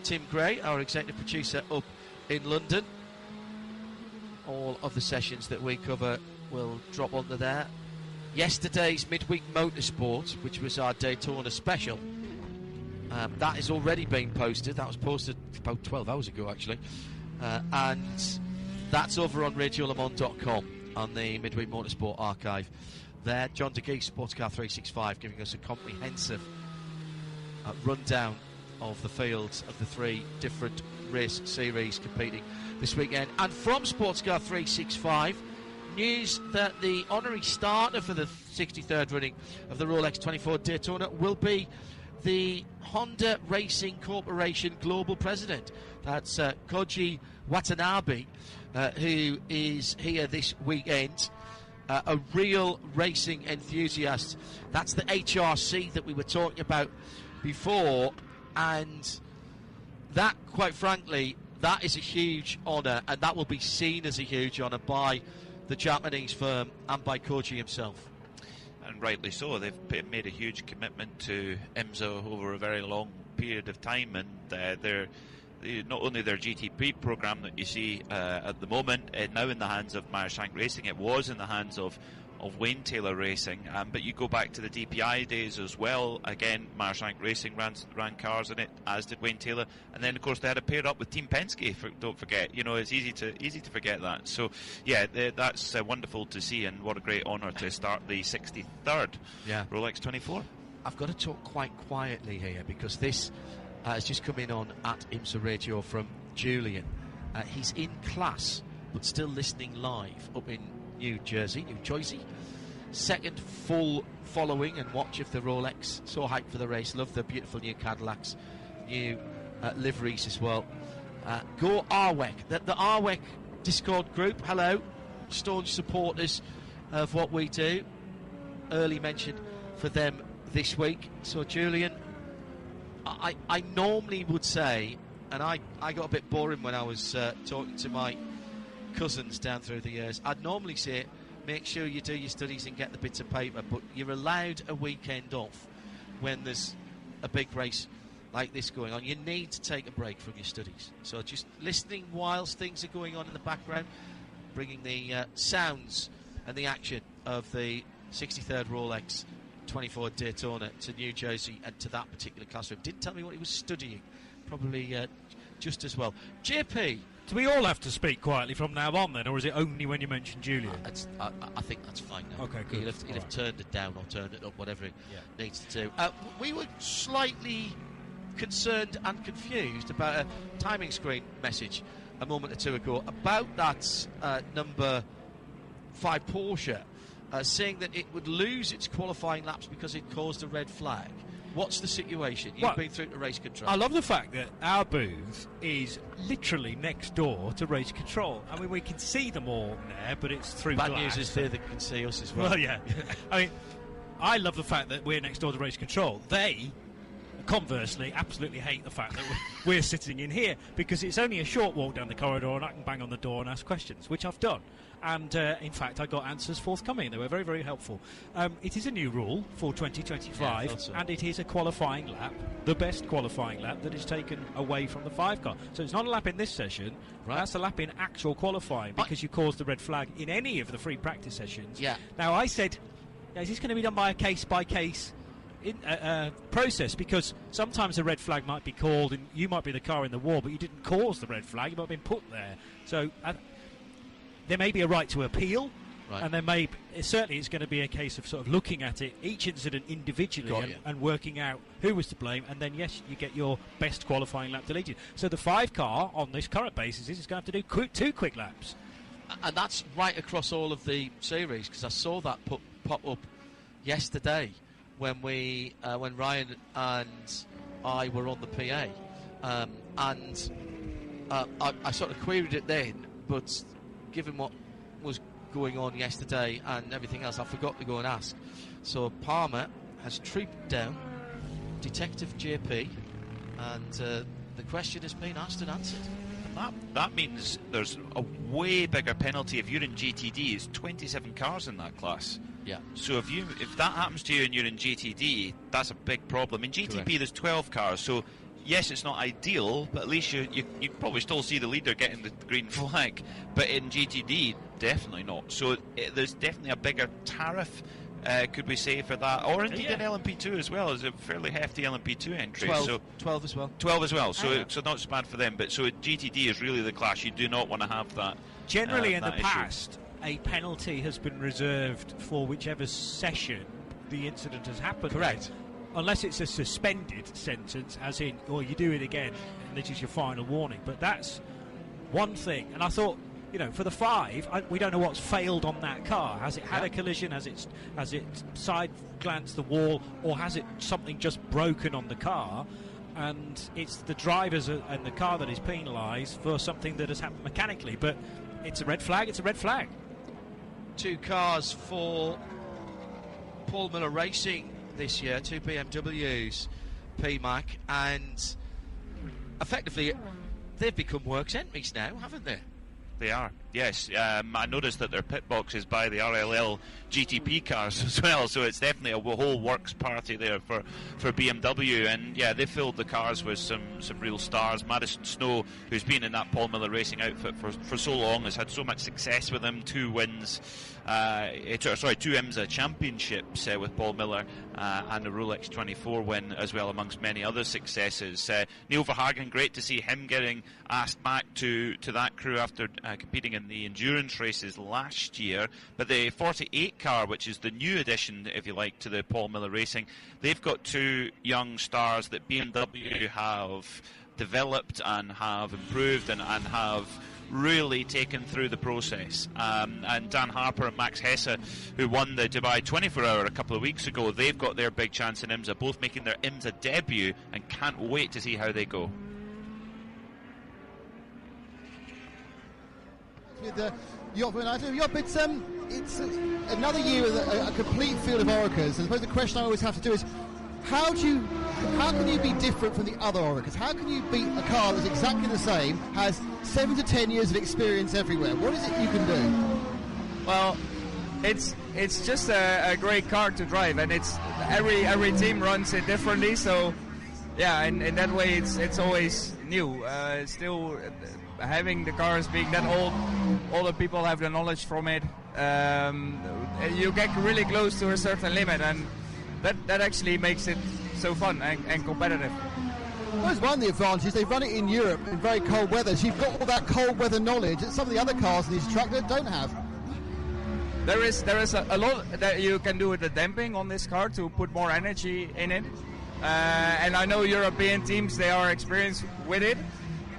C: Tim Gray, our executive producer up in London. All of the sessions that we cover will drop onto there. Yesterday's Midweek Motorsport, which was our Daytona special, that has already been posted. That was posted about 12 hours ago, actually. And that's over on radiolemans.com on the Midweek Motorsport archive. There, John DeGee, Sportscar 365, giving us a comprehensive rundown of the fields of the 3 different race series competing this weekend. And from Sportscar 365, news that the honorary starter for the 63rd running of the Rolex 24 Daytona will be the Honda Racing Corporation Global President. That's Koji Watanabe, who is here this weekend. A real racing enthusiast. That's the HRC that we were talking about before, and that, quite frankly, that is a huge honour, and that will be seen as a huge honour by the Japanese firm and by Koji himself.
B: And rightly so. They've made a huge commitment to IMSA over a very long period of time, and they're not only their GTP program that you see at the moment, now in the hands of Meyershank Racing, it was in the hands of Wayne Taylor racing, but you go back to the DPI days as well. Again, Marshank Racing ran cars in it, as did Wayne Taylor, and then of course they had a pair up with Team Penske. Don't forget, it's easy to forget that. So yeah, that's wonderful to see, and what a great honour to start the 63rd Rolex 24.
C: I've got to talk quite quietly here because this has just come in on at IMSA Radio from Julian. He's in class but still listening live up in New Jersey. Second full following and watch of the Rolex. So hyped for the race. Love the beautiful new Cadillacs, new liveries as well. Go RWEC. The RWEC Discord group. Hello, staunch supporters of what we do. Early mention for them this week. So Julian, I normally would say, and I got a bit boring when I was talking to my cousins down through the years, I'd normally say make sure you do your studies and get the bits of paper, but you're allowed a weekend off when there's a big race like this going on. You need to take a break from your studies. So just listening whilst things are going on in the background, bringing the sounds and the action of the 63rd Rolex 24 Daytona to New Jersey and to that particular classroom. Didn't tell me what he was studying. Probably just as well. JP.
D: Do we all have to speak quietly from now on then, or is it only when you mention Julian?
C: I think that's fine now.
D: Okay, good.
C: He'll have turned it down or turned it up, whatever it needs to do. We were slightly concerned and confused about a timing screen message a moment or two ago about that number 5 Porsche, saying that it would lose its qualifying laps because it caused a red flag. What's the situation? You've been through to race control.
D: I love the fact that our booth is literally next door to race control. I mean, we can see them all there, but it's through glass.
C: Bad news is they can see us as well.
D: Well, yeah. I mean, I love the fact that we're next door to race control. They, conversely, absolutely hate the fact that we're sitting in here, because it's only a short walk down the corridor and I can bang on the door and ask questions, which I've done. And in fact, I got answers forthcoming. They were very, very helpful. It is a new rule for 2025, and it is a qualifying lap, the best qualifying lap that is taken away from the 5 car. So it's not a lap in this session, that's a lap in actual qualifying, because you caused the red flag in any of the free practice sessions. Now, I said, is this going to be done by a case-by-case process? Because sometimes a red flag might be called and you might be the car in the wall, but you didn't cause the red flag, you might have been put there. So there may be a right to appeal, and there may certainly it's going to be a case of sort of looking at it, each incident individually, and working out who was to blame, and then yes, you get your best qualifying lap deleted. So the 5 car on this current basis is going to have to do 2 quick laps,
C: and that's right across all of the series, because I saw that pop up yesterday when Ryan and I were on the PA, and I sort of queried it then, but given what was going on yesterday and everything else, I forgot to go and ask. So Palmer has trooped down Detective JP, and the question has been asked and answered.
B: That means there's a way bigger penalty if you're in GTD. It's 27 cars in that class.
C: Yeah.
B: So if that happens to you and you're in GTD, that's a big problem. In GTP,
C: Correct.
B: There's 12 cars, so yes, it's not ideal, but at least you probably still see the leader getting the green flag. But in GTD, definitely not. So there's definitely a bigger tariff, could we say, for that. Or indeed in LMP2 as well. There's a fairly hefty LMP2 entry.
C: 12 as well.
B: 12 as well, so not so bad for them. But so GTD is really the class you do not want to have that.
D: Generally, in the
B: issue.
D: past, a penalty has been reserved for whichever session the incident has happened.
C: Correct.
D: Unless it's a suspended sentence, as in, or you do it again, and this is your final warning. But that's one thing. And I thought, for the 5, we don't know what's failed on that car. Has it had a collision? Has it side glanced the wall? Or has it something just broken on the car? And it's the drivers and the car that is penalised for something that has happened mechanically. But it's a red flag. It's a red flag.
C: 2 cars for Paul Miller Racing this year, 2 BMWs, PMAC, and effectively they've become works enemies now, haven't they?
B: They are, yes. I noticed that their pit box is by the RLL GTP cars as well, so it's definitely a whole works party there for BMW. And yeah, they filled the cars with some real stars. Madison Snow, who's been in that Paul Miller Racing outfit for so long, has had so much success with them. 2 wins, 2 IMSA championships with Paul Miller, and a Rolex 24 win as well, amongst many other successes. Neil Verhagen, great to see him getting asked back to that crew after competing in the endurance races last year. But the 48 car, which is the new addition, if you like, to the Paul Miller Racing, they've got 2 young stars that BMW have developed and have improved and have really taken through the process. And Dan Harper and Max Hesse, who won the Dubai 24-hour a couple of weeks ago, they've got their big chance in IMSA, both making their IMSA debut, and can't wait to see how they go.
E: With it's another year with a complete field of Oricas. I suppose the question I always have to do is, how can you be different from the other Oricas? How can you beat a car that's exactly the same, has 7 to 10 years of experience everywhere? What is it you can do?
G: Well, it's just a great car to drive, and it's every team runs it differently. So yeah, in that way, it's always new. Still, having the cars being that old, all the people have the knowledge from it. You get really close to a certain limit, and that actually makes it so fun and competitive.
E: There's one of the advantages, they run it in Europe in very cold weather, so you've got all that cold weather knowledge that some of the other cars in these track don't have.
G: There is a lot that you can do with the damping on this car to put more energy in it. And I know European teams, they are experienced with it.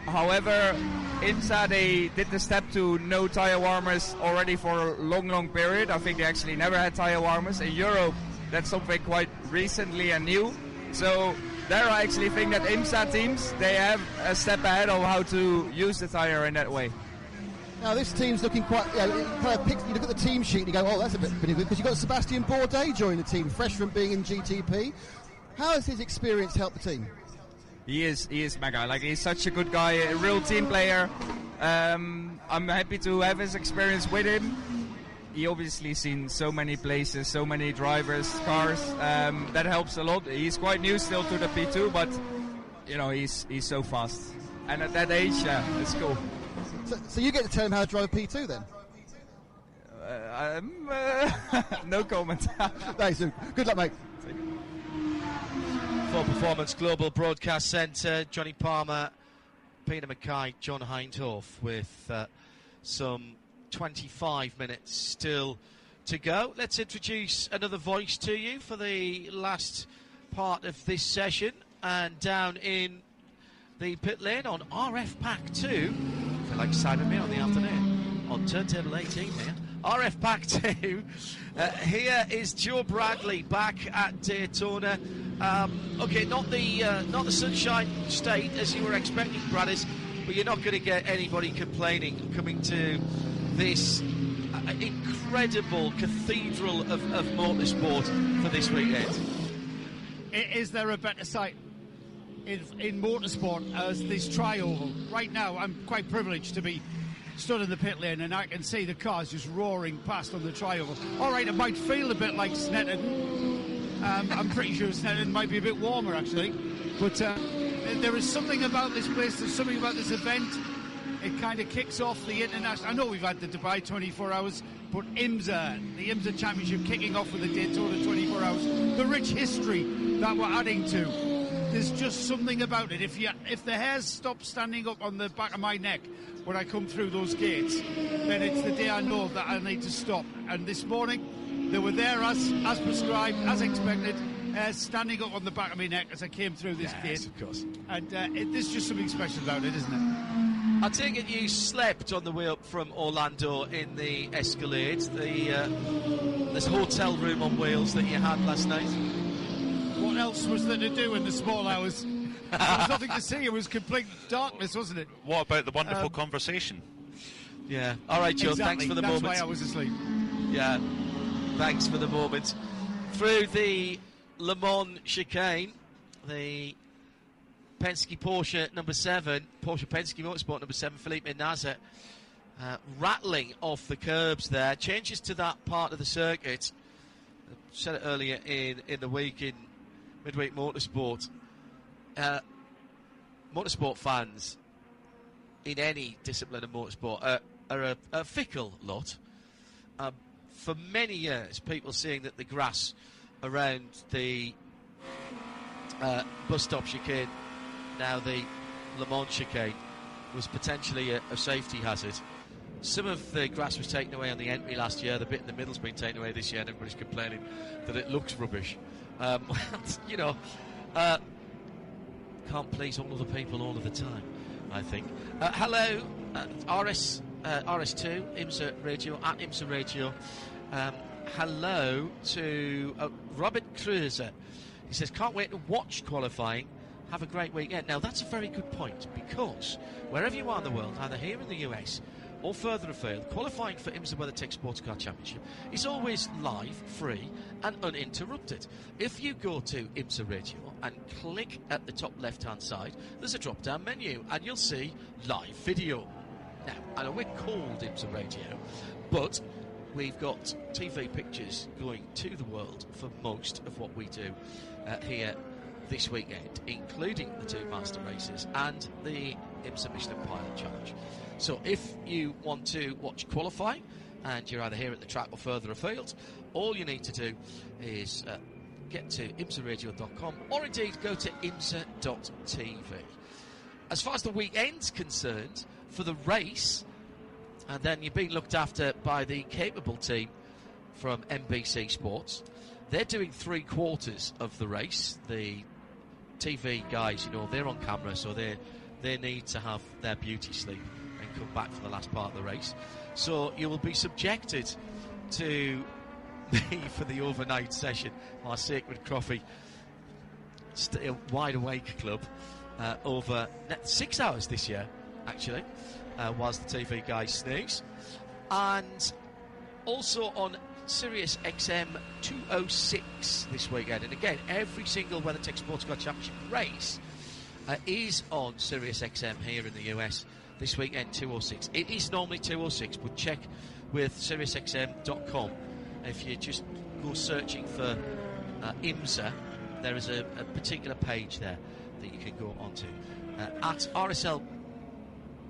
G: However, IMSA, they did the step to no tire warmers already for a long period. I think they actually never had tire warmers. In Europe, that's something quite recently and new. So there I actually think that IMSA teams, they have a step ahead of how to use the tire in that way.
E: Now this team's looking quite, you look at the team sheet and you go, oh, that's a bit good, because you've got Sebastian Bourdais joining the team, fresh from being in GTP. How has his experience helped the team?
G: He is mega. Like, he's such a good guy, a real team player. I'm happy to have his experience with him. He obviously seen so many places, so many drivers, cars. That helps a lot. He's quite new still to the P2, but you know, he's so fast. And at that age, yeah, it's cool.
E: So you get to tell him how to drive a P2 then?
G: No comment.
E: Thanks, good luck, mate.
C: For Performance Global Broadcast Centre, Johnny Palmer, Peter Mackay, John Hindhoff, with some 25 minutes still to go. Let's introduce another voice to you for the last part of this session. And down in the pit lane on RF Pack 2, I feel like Simon May on the afternoon, on turntable 18 here. RF Pack 2, here is Joe Bradley back at Daytona. Okay, not the Sunshine State as you were expecting, Bradders, but you're not going to get anybody complaining coming to this incredible cathedral of motorsport for this weekend.
J: Is there a better sight in motorsport as this tri-oval? Right now, I'm quite privileged to be stood in the pit lane and I can see the cars just roaring past on the tri-oval. All right, it might feel a bit like Snetterton. I'm pretty sure Snetterton might be a bit warmer, actually. But there is something about this place, there's something about this event. It kind of kicks off the international... I know we've had the Dubai 24 hours, but IMSA, the IMSA Championship kicking off with the Daytona 24 hours, the rich history that we're adding to. There's just something about it. If the hairs stop standing up on the back of my neck when I come through those gates, then it's the day I know that I need to stop. And this morning, they were there as prescribed, as expected, standing up on the back of my neck as I came through this gate. Of course. And there's just something special about it, isn't it?
C: I take it you slept on the way up from Orlando in the Escalade, this hotel room on wheels that you had last night.
J: What else was there to do in the small hours? There was nothing to see. It was complete darkness, wasn't it?
B: What about the wonderful conversation?
C: Yeah. All right, Joe,
J: exactly.
C: Thanks for the
J: moment.
C: moment.
J: That's why I was asleep.
C: Yeah. Thanks for the moment. Through the Le Mans chicane, the Penske Porsche number 7, Porsche Penske Motorsport number 7, Felipe Nasr rattling off the curbs there. Changes to that part of the circuit. I said it earlier in the week in Midweek Motorsport. Motorsport fans in any discipline of motorsport are a fickle lot. For many years, people seeing that the grass around the bus stop chicane, now the Le Mans chicane, was potentially a safety hazard. Some of the grass was taken away on the entry last year. The bit in the middle's been taken away this year, and everybody's complaining that it looks rubbish. You know, can't please all of the people all of the time, I think. Hello, RS2, IMSA Radio, at IMSA Radio. Hello to Robert Cruiser. He says, can't wait to watch qualifying. Have a great weekend. Now, that's a very good point, because wherever you are in the world, either here in the US or further afield, qualifying for IMSA WeatherTech Sports Car Championship is always live, free and uninterrupted. If you go to IMSA Radio and click at the top left-hand side, there's a drop-down menu and you'll see live video. Now, I know we're called IMSA Radio, but we've got TV pictures going to the world for most of what we do here this weekend, including the 2 master races and the IMSA Michelin Pilot Challenge. So if you want to watch qualifying and you're either here at the track or further afield, all you need to do is get to imsaradio.com or indeed go to imsa.tv. As far as the weekend's concerned, for the race, and then you're being looked after by the capable team from NBC Sports. They're doing 3/4 of the race. The TV guys, you know, they're on camera, so they need to have their beauty sleep and come back for the last part of the race. So you will be subjected to me for the overnight session, our Sacred Coffee Wide Awake Club, over 6 hours this year, actually, whilst the TV guys snooze. And also on Sirius XM 206 this weekend. And again, every single WeatherTech Sports Car Championship race is on Sirius XM here in the US this weekend, 206. It is normally 206, but check with SiriusXM.com. If you just go searching for IMSA, there is a particular page there that you can go onto. At RSL,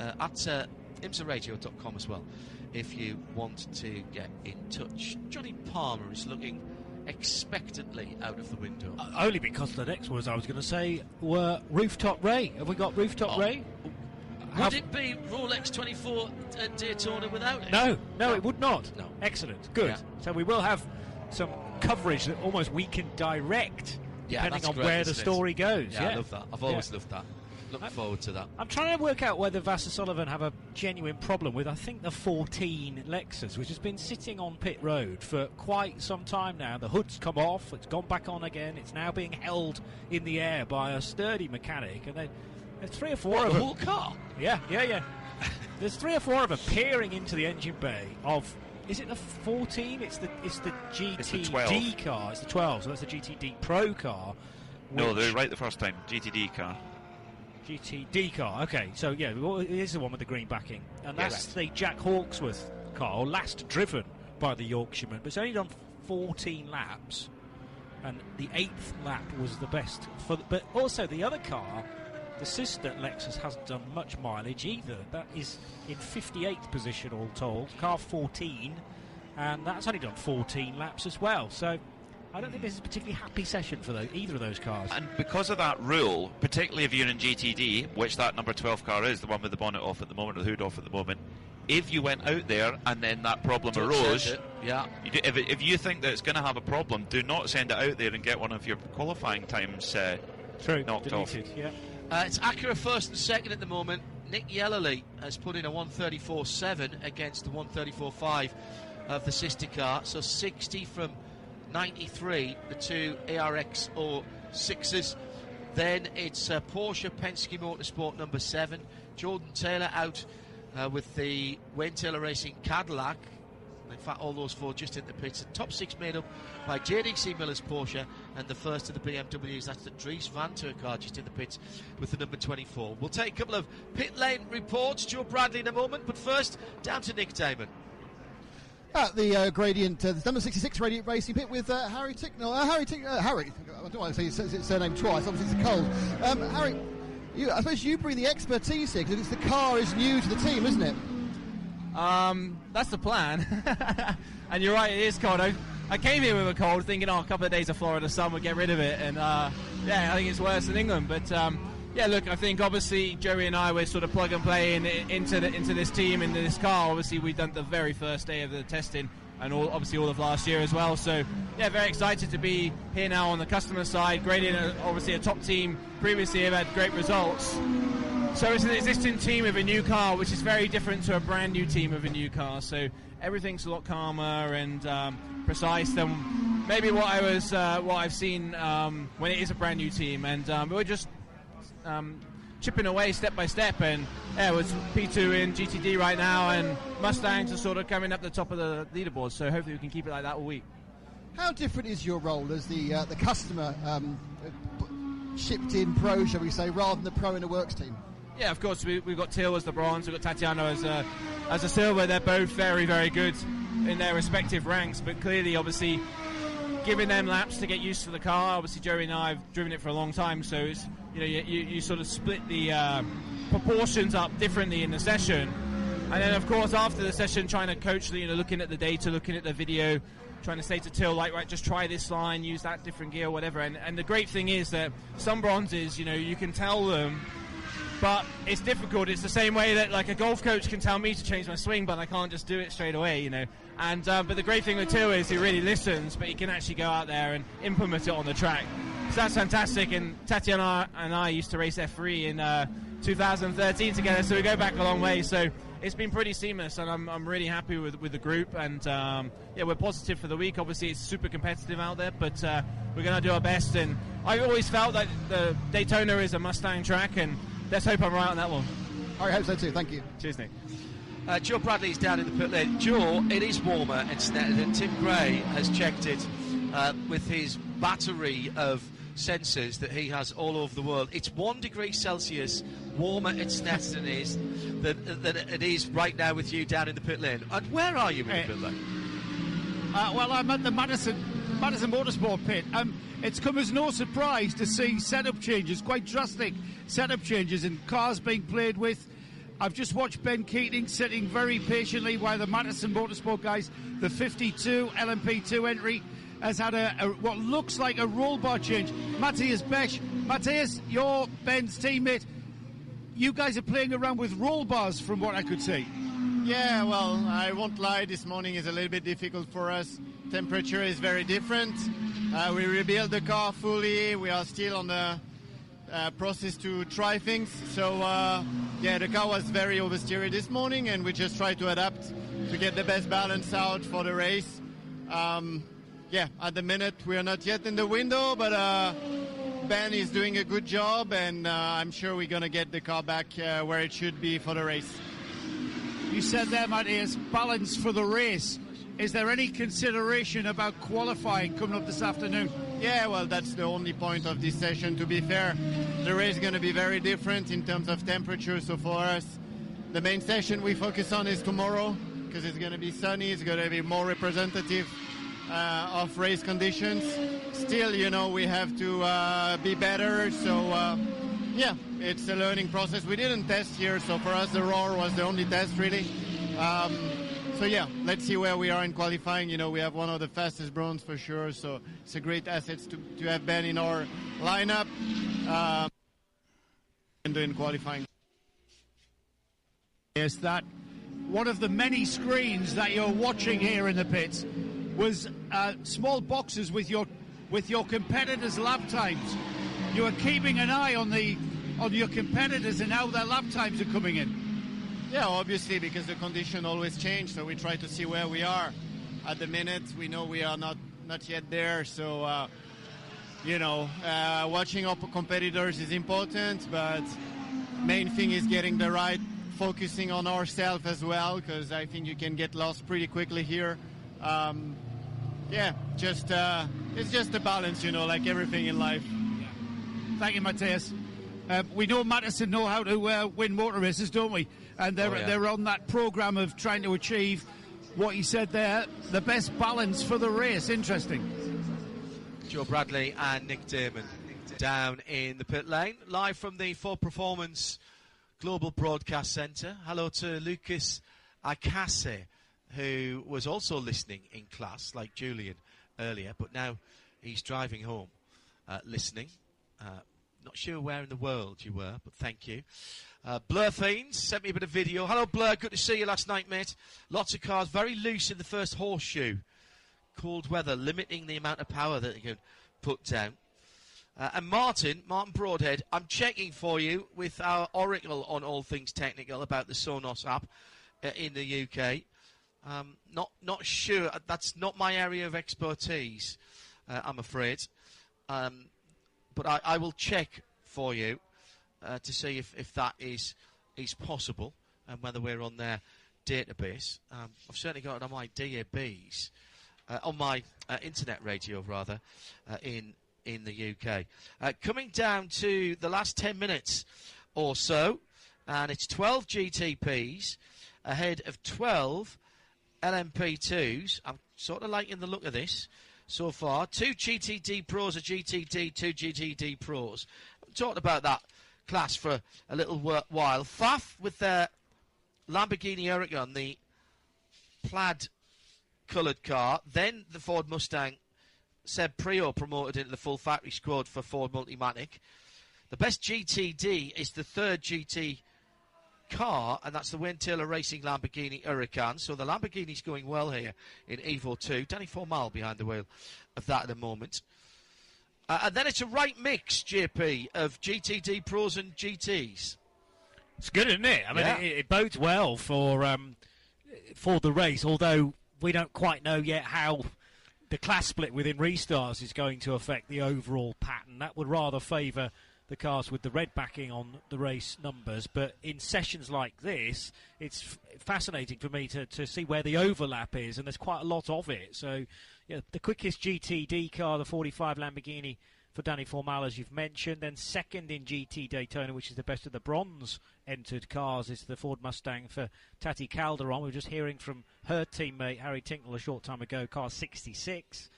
C: at IMSARadio.com as well, if you want to get in touch. Johnny Palmer is looking expectantly out of the window.
D: Only because the next words I was going to say were Rooftop Ray. Have we got Rooftop Ray?
C: Would it be Rolex 24 at Daytona without it?
D: No, it would not.
C: No.
D: Excellent, good.
C: Yeah.
D: So we will have some coverage that almost we can direct, depending on where the story goes.
C: Yeah, I love that. I've always loved that. Looking forward to that.
D: I'm trying to work out whether Vassar Sullivan have a genuine problem with, I think, the 14 Lexus, which has been sitting on pit road for quite some time now. The hood's come off, it's gone back on again, it's now being held in the air by a sturdy mechanic, and then there's 3 or 4 of them.
C: The whole car?
D: Yeah. There's 3 or 4 of them peering into the engine bay of... Is it the 14? It's the GTD car. It's the 12, so that's the GTD Pro car.
B: No, they're right the first time. GTD car.
D: GTD car, okay, so yeah, it is the one with the green backing, and that's the Jack Hawksworth car, last driven by the Yorkshireman, but it's only done 14 laps, and the 8th lap was the best. But also the other car, the sister Lexus, hasn't done much mileage either. That is in 58th position all told, car 14, and that's only done 14 laps as well, so I don't think this is a particularly happy session for either of those cars.
B: And because of that rule, particularly if you're in GTD, which that number 12 car is, the one with the bonnet off at the moment, or the hood off at the moment, if you went out there and then that problem arose, if you think that it's going to have a problem, do not send it out there and get one of your qualifying times knocked off.
D: Yeah.
C: It's Acura first and second at the moment. Nick Yellerly has put in a 134.7 against the 134.5 of the sister car, so 60 from 93, the 2 ARX or 6s. Then it's Porsche Penske Motorsport number 7. Jordan Taylor out with the Wayne Taylor Racing Cadillac. In fact, all those 4 just in the pits. The top 6 made up by JDC Miller's Porsche and the first of the BMWs. That's the Dries Van Turkar just in the pits with the number 24. We'll take a couple of pit lane reports. Joe Bradley in a moment, but first, down to Nick Damon.
E: At the Gradient, the number 66 Radiant Racing pit with Harry Ticknell. Harry, I don't want to say his surname twice, obviously it's cold. Harry, I suppose you bring the expertise here, because the car is new to the team, isn't it?
K: That's the plan. And you're right, it is cold. I came here with a cold, thinking, a couple of days of Florida sun would get rid of it, and I think it's worse than England. But look, I think obviously Joey and I were sort of plug and play into this team, into this car. Obviously, we've done the very first day of the testing, and all of last year as well. So very excited to be here now on the customer side. Gradient, obviously a top team previously, have had great results. So it's an existing team with a new car, which is very different to a brand new team with a new car. So everything's a lot calmer and precise than maybe what I've seen when it is a brand new team. And we're just chipping away step by step. And it was P2 in GTD right now, and Mustangs are sort of coming up the top of the leaderboard. So hopefully we can keep it like that all week.
E: How different is your role as the customer shipped in pro, shall we say, rather than the pro in the works team?
K: Yeah, of course, we've got Till as the bronze, we've got Tatiana as a silver. They're both very, very good in their respective ranks, but clearly, obviously, giving them laps to get used to the car. Obviously, Joey and I have driven it for a long time, so it's, you sort of split the proportions up differently in the session. And then, of course, after the session, trying to coach, looking at the data, looking at the video, trying to say to Till, right, just try this line, use that different gear, whatever. And the great thing is that some bronzes, you can tell them, but it's difficult. It's the same way that a golf coach can tell me to change my swing, but I can't just do it straight away, And but the great thing with Till is he really listens, but he can actually go out there and implement it on the track. So that's fantastic. And Tatiana and I used to race F3 in 2013 together, so we go back a long way. So it's been pretty seamless, and I'm really happy with the group. And we're positive for the week. Obviously, it's super competitive out there, but we're going to do our best. And I've always felt that the Daytona is a Mustang track, and let's hope I'm right on that one.
E: I hope so too. Thank you.
K: Cheers, Nick.
C: Joe Bradley's down in the pit lane. Joe, it is warmer in Snetterton. Tim Gray has checked it with his battery of sensors that he has all over the world. It's 1 degree Celsius warmer in Snetterton than it is right now with you down in the pit lane. And where are you in the pit lane?
J: Well, I'm at the Madison Motorsport pit. It's come as no surprise to see setup changes, quite drastic setup changes, and cars being played with. I've just watched Ben Keating sitting very patiently while the Madison Motorsport guys, the 52 LMP2 entry, has had what looks like a roll bar change. Matthias Besch. Matthias, you're Ben's teammate. You guys are playing around with roll bars from what I could see.
L: Yeah, well, I won't lie, this morning is a little bit difficult for us. Temperature is very different. We rebuilt the car fully. We are still on the process to try things. So, the car was very oversteery this morning, and we just try to adapt to get the best balance out for the race. At the minute, we are not yet in the window, but Ben is doing a good job, and I'm sure we're going to get the car back where it should be for the race.
J: You said there, Matthias, balance for the race. Is there any consideration about qualifying coming up this afternoon?
L: Yeah, well, that's the only point of this session, to be fair. The race is going to be very different in terms of temperature, so for us, the main session we focus on is tomorrow, because it's going to be sunny, it's going to be more representative of race conditions. Still, we have to be better, so it's a learning process. We didn't test here, so for us the Roar was the only test really. Let's see where we are in qualifying. We have one of the fastest bronze for sure, so it's a great asset to have Ben in our lineup and in qualifying.
J: Yes, that one of the many screens that you're watching here in the pits was small boxes with your competitors' lap times. You are keeping an eye on your competitors and how their lap times are coming in.
L: Yeah, obviously, because the condition always change, so we try to see where we are. At the minute, we know we are not yet there, so watching our competitors is important, but main thing is getting the right focusing on ourselves as well, because I think you can get lost pretty quickly here. It's just a balance, like everything in life.
J: Thank you, Matthias. We know Matteson know how to win motor races, don't we? And they're on that program of trying to achieve what he said there, the best balance for the race. Interesting.
C: Joe Bradley and Nick Damon down in the pit lane, live from the Full Performance Global Broadcast Centre. Hello to Lucas Akase, who was also listening in class, like Julian earlier, but now he's driving home listening. Not sure where in the world you were, but thank you. Blur Fiends sent me a bit of video. Hello, Blur. Good to see you last night, mate. Lots of cars very loose in the first horseshoe. Cold weather limiting the amount of power that you can put down. And Martin Broadhead, I'm checking for you with our oracle on all things technical about the Sonos app in the UK. Not sure. That's not my area of expertise, I'm afraid. But I will check for you to see if that is possible and whether we're on their database. I've certainly got it on my DABs, on my internet radio rather, in the UK. Coming down to the last 10 minutes or so, and it's 12 GTPs ahead of 12 LMP2s. I'm sort of liking the look of this so far. 2 GTD Pros, a GTD, 2 GTD Pros. I've talked about that class for a little while. Faf with their Lamborghini Huracan, the plaid-coloured car. Then the Ford Mustang, Seb Prio promoted into the full factory squad for Ford Multimatic. The best GTD is the third GT car, and that's the Wayne Taylor Racing Lamborghini Huracan. So the Lamborghini's going well here in Evo 2. Danny Formal behind the wheel of that at the moment. And then it's a right mix, JP, of GTD Pros and GTs.
D: It's good, isn't it? I mean, it bodes well for the race, although we don't quite know yet how the class split within Restars is going to affect the overall pattern. That would rather favour the cars with the red backing on the race numbers, but in sessions like this, it's fascinating for me to see where the overlap is, and there's quite a lot of it. So, yeah, the quickest GTD car, the 45 Lamborghini for Danny Formal, as you've mentioned. Then second in GT Daytona, which is the best of the bronze entered cars, is the Ford Mustang for Tati Calderon. We were just hearing from her teammate Harry Tinknell a short time ago, car 66.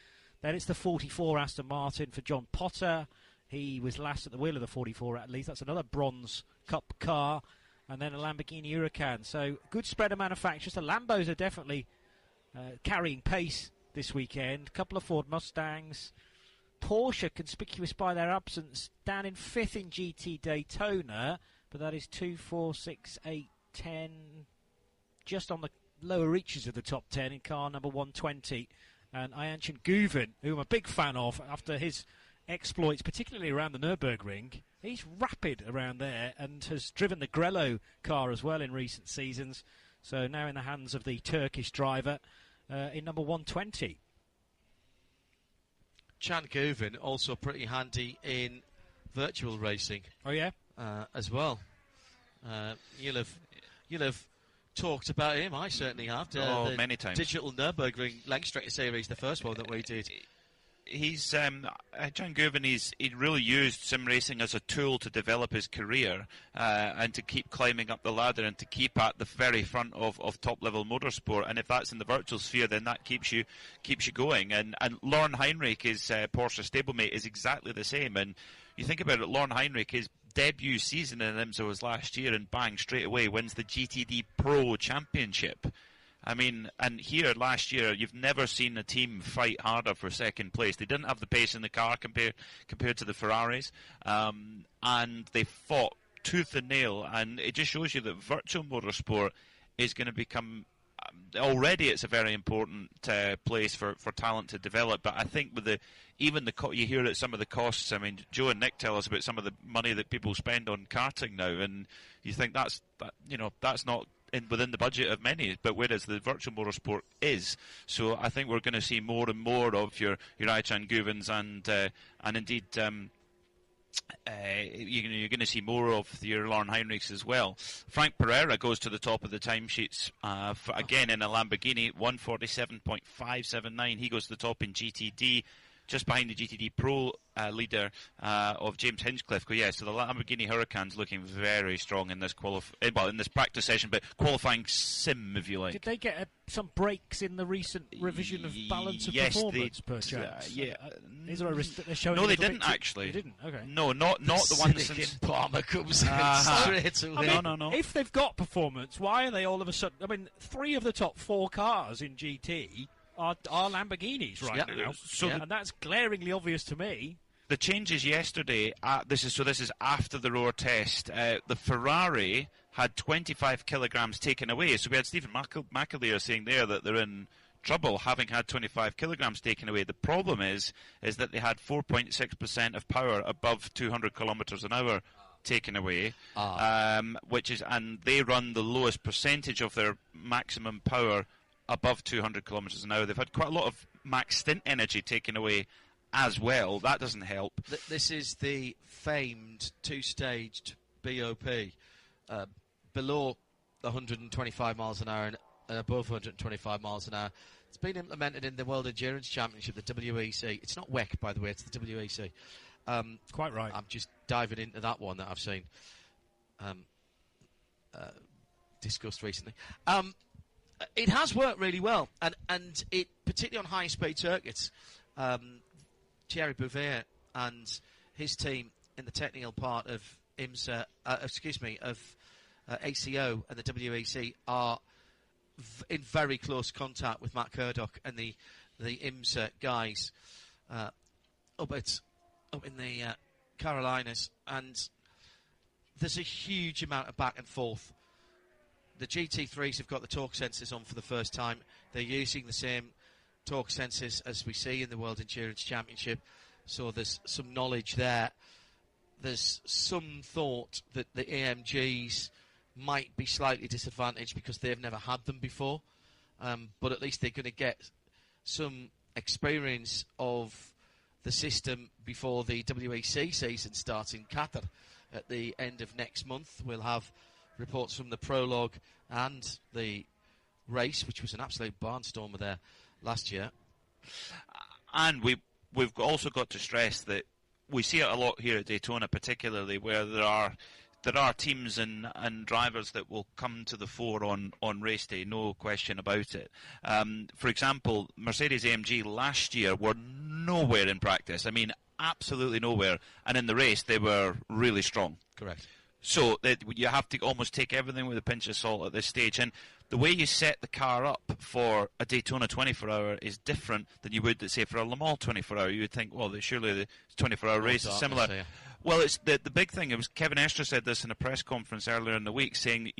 D: Then it's the 44 Aston Martin for John Potter. He was last at the wheel of the 44 at least. That's another bronze cup car. And then a Lamborghini Huracan. So good spread of manufacturers. The Lambos are definitely carrying pace this weekend. A couple of Ford Mustangs. Porsche conspicuous by their absence, down in 5th in GT Daytona. But that is 2, 4, 6, 8, 10. Just on the lower reaches of the top 10 in car number 120. And Ayanchin Guven, who I'm a big fan of after his exploits, particularly around the Nürburgring. He's rapid around there and has driven the Grello car as well in recent seasons. So now in the hands of the Turkish driver in number 120.
C: Chan Guven also pretty handy in virtual racing.
D: Oh yeah,
C: as well. You'll have talked about him. I certainly have.
B: Many times.
C: Digital Nürburgring Linktree series, the first one that we did.
B: He's John Guven. He really used sim racing as a tool to develop his career and to keep climbing up the ladder and to keep at the very front of top level motorsport. And if that's in the virtual sphere, then that keeps you going. And Lorne Heinrich, his Porsche stablemate, is exactly the same. And you think about it, Lorne Heinrich, his debut season in IMSA was last year, and bang, straight away wins the GTD Pro Championship. I mean, and here last year, you've never seen a team fight harder for second place. They didn't have the pace in the car compared to the Ferraris, and they fought tooth and nail. And it just shows you that virtual motorsport is going to become. Already, it's a very important place for talent to develop. But I think with you hear that some of the costs. I mean, Joe and Nick tell us about some of the money that people spend on karting now, and you think that's not within the budget of many, but whereas the virtual motorsport is. So I think we're going to see more and more of your Aychan Guvens and indeed you're going to see more of your Lauren Heinrichs as well. Frank Pereira goes to the top of the timesheets again in a Lamborghini, 147.579. He goes to the top in GTD, just behind the GTD Pro leader of James Hinchcliffe. So the Lamborghini Huracan's looking very strong in this in this practice session, but qualifying sim, if you like.
D: Did they get some breaks in the recent revision of balance of
B: yes,
D: performance, perchance? Is there a risk that they're showing?
B: No, they didn't actually.
D: They didn't. Okay.
B: No, not the one since
C: Palmer comes in straight away.
B: No.
D: If they've got performance, why are they all of a sudden? I mean, 3 of the top 4 cars in GT are Lamborghinis right now, and that's glaringly obvious to me.
B: The changes yesterday. This is after the Roar test. The Ferrari had 25 kilograms taken away. So we had Stephen McAleer saying there that they're in trouble having had 25 kilograms taken away. The problem is that they had 4.6% of power above 200 kilometers an hour taken away, and they run the lowest percentage of their maximum power above 200 kilometers an hour. They've had quite a lot of max stint energy taken away as well. That doesn't help.
C: This is the famed 2-staged BOP, below 125 miles an hour and above 125 miles an hour. It's been implemented in the World Endurance Championship, the WEC. It's not WEC, by the way, it's the WEC.
D: Quite right.
C: I'm just diving into that one that I've seen discussed recently. It has worked really well, and it particularly on high-speed circuits. Thierry Bouvet and his team in the technical part of IMSA, of ACO and the WEC are in very close contact with Matt Curdock and the IMSA guys up in the Carolinas, and there's a huge amount of back and forth. The GT3s have got the torque sensors on for the first time. They're using the same torque sensors as we see in the World Endurance Championship, so there's some knowledge there. There's some thought that the AMGs might be slightly disadvantaged because they've never had them before, but at least they're going to get some experience of the system before the WEC season starts in Qatar at the end of next month. We'll have reports from the prologue and the race, which was an absolute barnstormer there last year.
B: And we've also got to stress that we see it a lot here at Daytona, particularly where there are teams and drivers that will come to the fore on race day, no question about it. For example, Mercedes AMG last year were nowhere in practice. I mean, absolutely nowhere. And in the race, they were really strong.
C: Correct.
B: So you have to almost take everything with a pinch of salt at this stage. And the way you set the car up for a Daytona 24-hour is different than you would, say, for a Le Mans 24-hour. You would think, well, surely the 24-hour race is similar. Well, it's the big thing. It was Kevin Estre said this in a press conference earlier in the week, saying,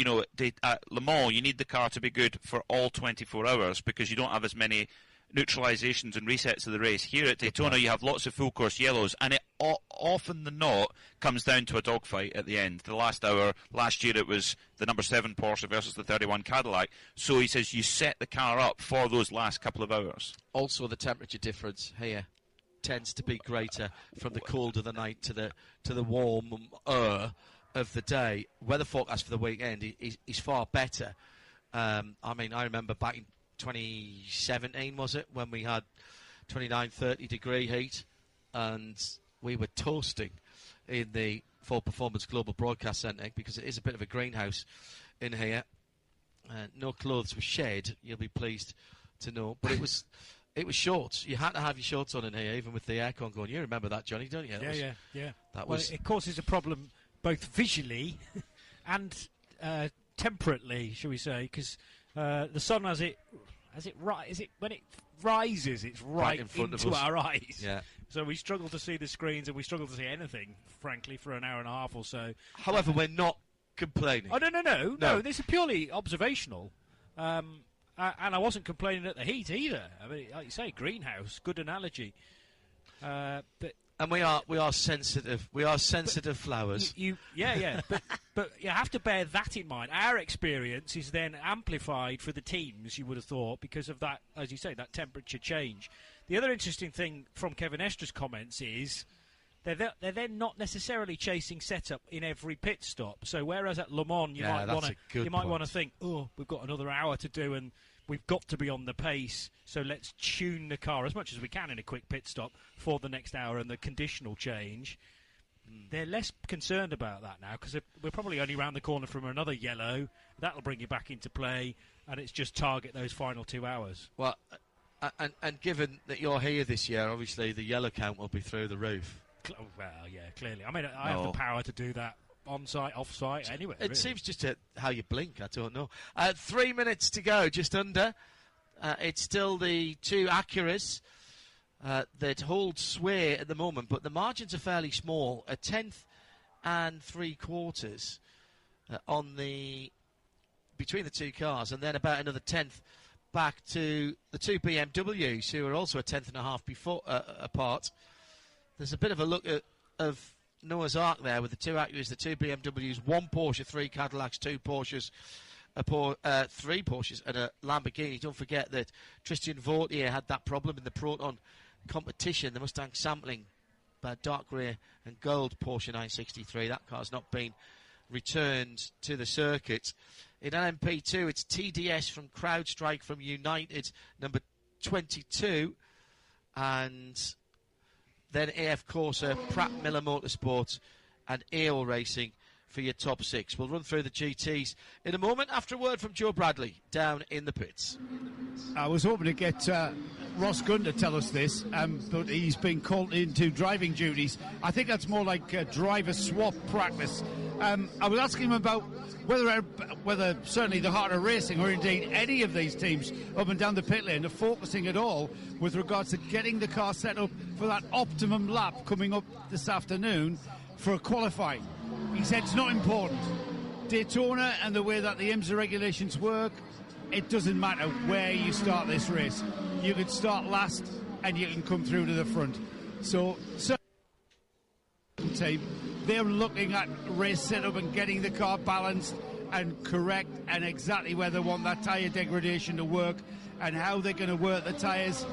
B: at Le Mans, you need the car to be good for all 24 hours because you don't have as many neutralizations and resets of the race. Here at Daytona, you have lots of full course yellows, and it often than not comes down to a dogfight at the end. The last hour, last year, it was the number 7 Porsche versus the 31 Cadillac. So he says you set the car up for those last couple of hours.
C: Also, the temperature difference here tends to be greater from the cold of the night to the warm of the day. Weather forecast for the weekend is far better. I mean, I remember back in 2017, was it, when we had 29, 30 degree heat, and we were toasting in the Ford Performance Global Broadcast Centre because it is a bit of a greenhouse in here. No clothes were shed, you'll be pleased to know, but it was shorts. You had to have your shorts on in here, even with the aircon going. You remember that, Johnny, don't you?
D: Yeah.
C: It
D: causes a problem both visually and temperately, shall we say, because the sun when it rises, it's right
C: in front
D: into
C: of us.
D: our eyes.
C: Yeah.
D: So we struggle to see the screens, and we struggle to see anything, frankly, for an hour and a half or so.
C: However, we're not complaining.
D: Oh, no. This is purely observational. And I wasn't complaining at the heat either. I mean, like you say, greenhouse, good analogy.
C: And we are sensitive. We are sensitive flowers.
D: But you have to bear that in mind. Our experience is then amplified for the teams, you would have thought, because of that, as you say, that temperature change. The other interesting thing from Kevin Estre's comments is they're then not necessarily chasing setup in every pit stop. So whereas at Le Mans you might want to think, oh, we've got another hour to do and we've got to be on the pace, so let's tune the car as much as we can in a quick pit stop for the next hour and the conditional change. They're less concerned about that now because we're probably only round the corner from another yellow. That'll bring you back into play, and it's just target those final 2 hours.
C: Well, and given that you're here this year, obviously the yellow count will be through the roof.
D: Well, yeah, clearly. I mean, I have the power to do that on-site, off-site, anywhere.
C: It seems just how you blink, I don't know. 3 minutes to go, just under. It's still the two Acuras that hold sway at the moment, but the margins are fairly small. A 10th and 3/4 between the two cars, and then about another 10th back to the two BMWs, who are also a 10th and a half apart. There's a bit of a look of Noah's Ark there with the two Acuras, the two BMWs, one Porsche, three Cadillacs, two Porsches, three Porsches and a Lamborghini. Don't forget that Tristan Vautier had that problem in the Proton competition, the Mustang sampling dark grey and gold Porsche 963. That car's not been returned to the circuit. In LMP2, it's TDS from CrowdStrike from United, number 22, and then AF Corsa, Pratt Miller Motorsports, and AO Racing for your top six. We'll run through the GTs in a moment after a word from Joe Bradley down in the pits.
J: I was hoping to get Ross Gunn to tell us this, but he's been called into driving duties. I think that's more like driver swap practice. I was asking him about whether certainly the Heart of Racing, or indeed any of these teams up and down the pit lane, are focusing at all with regards to getting the car set up for that optimum lap coming up this afternoon for qualifying. He said it's not important. Daytona and the way that the IMSA regulations work, it doesn't matter where you start this race. You can start last and you can come through to the front. So team, they're looking at race setup and getting the car balanced and correct and exactly where they want that tyre degradation to work and how they're going to work the tyres,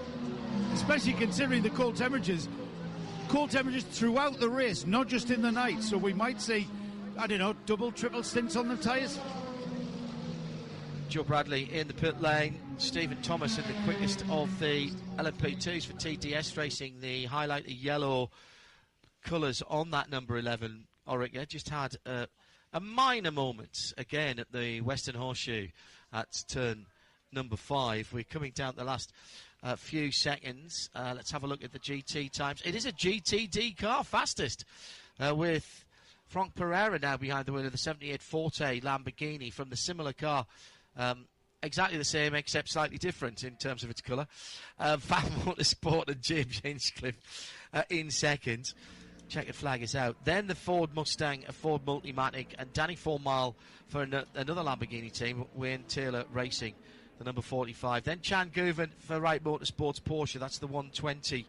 J: especially considering the cold temperatures throughout the race, not just in the night. So we might see, I don't know, double, triple stints on the tyres.
C: Joe Bradley in the pit lane. Stephen Thomas in the quickest of the LMP2s for TDS Racing. The highlight, the yellow colours on that number 11 Orica just had a minor moment again at the Western Horseshoe at turn number 5. We're coming down the last few seconds. Let's have a look at the GT times. It is a GTD car, fastest, with Frank Pereira now behind the wheel of the 78 Forte Lamborghini from the similar car. Exactly the same, except slightly different in terms of its colour. Fan Motorsport and James Hinchcliffe in second. Checkered flag is out. Then the Ford Mustang, a Ford Multimatic, and Danny Formal for another Lamborghini team, Wayne Taylor Racing, the number 45. Then Chan Guven for Wright Motorsports Porsche, that's the 120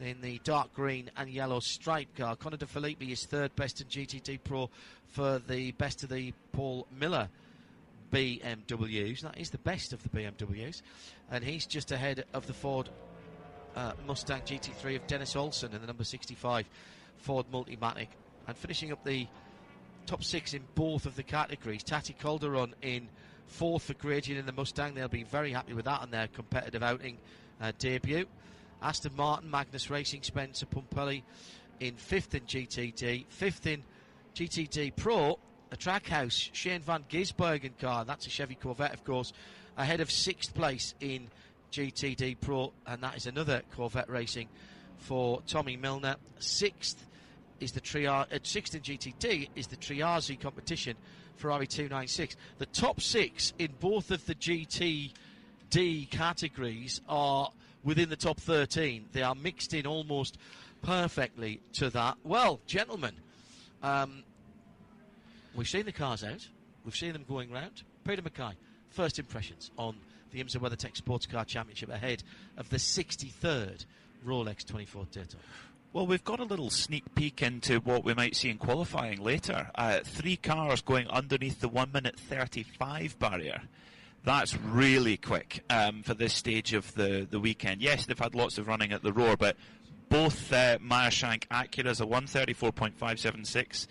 C: in the dark green and yellow stripe car. Conor De Filippi is third best in GTD Pro for the best of the Paul Miller BMWs. That is the best of the BMWs, and he's just ahead of the Ford Mustang GT3 of Dennis Olsen and the number 65 Ford Multimatic. And finishing up the top 6 in both of the categories, Tati Calderon in 4th for Gradian in the Mustang. They'll be very happy with that on their competitive outing debut. Aston Martin, Magnus Racing, Spencer Pumpelly in 5th in GTD, 5th in GTD Pro, a Trackhouse Shane van Gisbergen car, that's a Chevy Corvette of course, ahead of 6th place in GTD Pro, and that is another Corvette Racing for Tommy Milner. 6th is the 6th in GTD is the Triazi competition Ferrari 296. The top 6 in both of the GTD categories are within the top 13. They are mixed in almost perfectly to that. Well, gentlemen, we've seen the cars out. We've seen them going round. Peter Mackay, first impressions on the IMSA WeatherTech Sports Car Championship ahead of the 63rd Rolex 24 Daytona.
B: Well, we've got a little sneak peek into what we might see in qualifying later. 3 cars going underneath the 1:35 barrier. That's really quick for this stage of the weekend. Yes, they've had lots of running at the Roar, but both Meyershank Acuras, a 134.576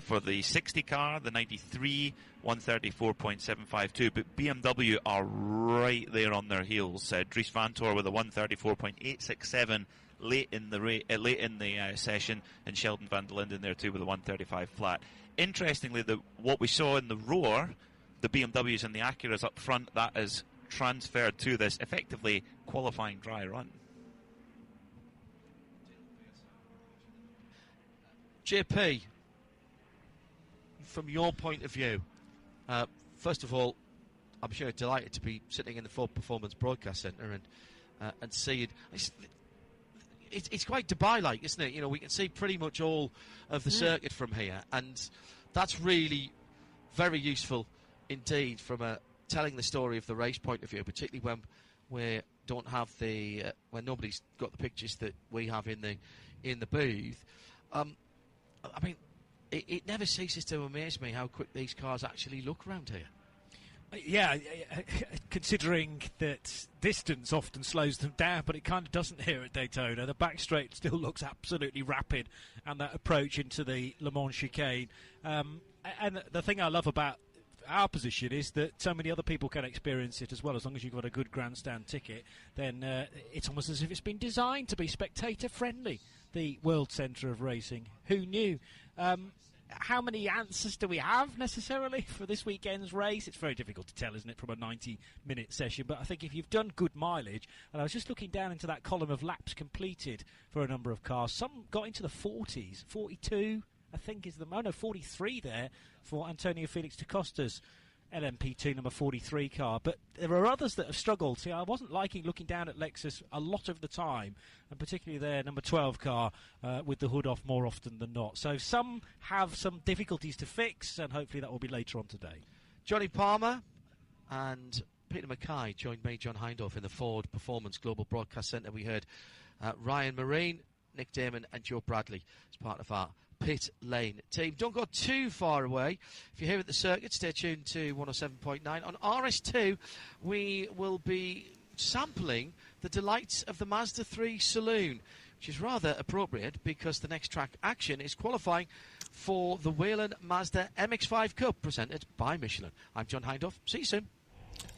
B: for the 60 car, the 93 134.752, but BMW are right there on their heels. Dries Vanthoor with a 134.867 late in the session, and Sheldon van der Linden there too with a 135 flat. Interestingly, what we saw in the roar, the BMWs and the Acuras up front, that is transferred to this effectively qualifying dry run.
C: JP, from your point of view, first of all, I'm sure delighted to be sitting in the Ford Performance Broadcast Centre and see it. It's quite Dubai-like, isn't it? You know, we can see pretty much all of the circuit from here, and that's really very useful indeed from telling the story of the race point of view, particularly when we don't have when nobody's got the pictures that we have in the booth. I mean, it never ceases to amaze me how quick these cars actually look around here.
D: Yeah, considering that distance often slows them down, but it kind of doesn't here at Daytona. The back straight still looks absolutely rapid, and that approach into the Le Mans chicane. And the thing I love about our position is that so many other people can experience it as well. As long as you've got a good grandstand ticket, then it's almost as if it's been designed to be spectator-friendly, the World Centre of Racing. Who knew? How many answers do we have necessarily for this weekend's race? It's very difficult to tell, isn't it, from a 90-minute session. But I think if you've done good mileage, and I was just looking down into that column of laps completed for a number of cars, some got into the 40s, 42, I think is the 43 there for Antonio Felix da Costa's LMP2 number 43 car. But there are others that have struggled. See, I wasn't liking looking down at Lexus a lot of the time, and particularly their number 12 car with the hood off more often than not. So some have some difficulties to fix, and hopefully that will be later on today.
C: Johnny Palmer and Peter Mackay joined me, John Hindhaugh, in the Ford Performance Global Broadcast Centre. We heard Ryan Marine, Nick Damon and Joe Bradley as part of our pit lane team. Don't go too far away. If you're here at the circuit, stay tuned to 107.9. On RS2, we will be sampling the delights of the Mazda 3 Saloon, which is rather appropriate because the next track action is qualifying for the Whelen Mazda MX-5 Cup presented by Michelin. I'm John Hindhaugh. See you soon.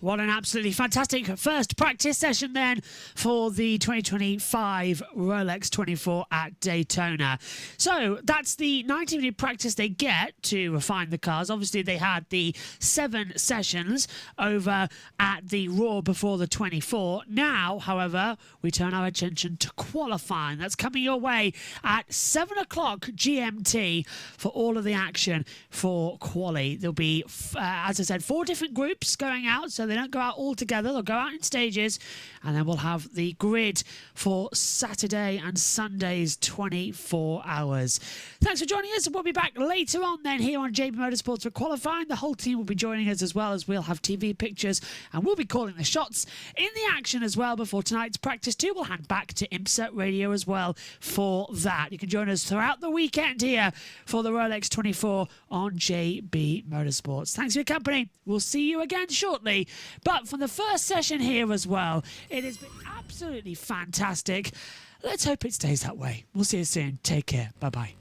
A: What an absolutely fantastic first practice session then for the 2025 Rolex 24 at Daytona. So that's the 90-minute practice they get to refine the cars. Obviously, they had the 7 sessions over at the Raw before the 24. Now, however, we turn our attention to qualifying. That's coming your way at 7 o'clock GMT for all of the action for quali. There'll be, as I said, 4 different groups going out, so they don't go out all together. They'll go out in stages, and then we'll have the grid for Saturday and Sunday's 24 hours. Thanks for joining us. We'll be back later on then here on JB Motorsports for qualifying. The whole team will be joining us as well, as we'll have TV pictures, and we'll be calling the shots in the action as well before tonight's practice too. We'll hand back to IMSA Radio as well for that. You can join us throughout the weekend here for the Rolex 24 on JB Motorsports. Thanks for your company. We'll see you again shortly. But from the first session here as well, it has been absolutely fantastic. Let's hope it stays that way. We'll see you soon. Take care. Bye-bye.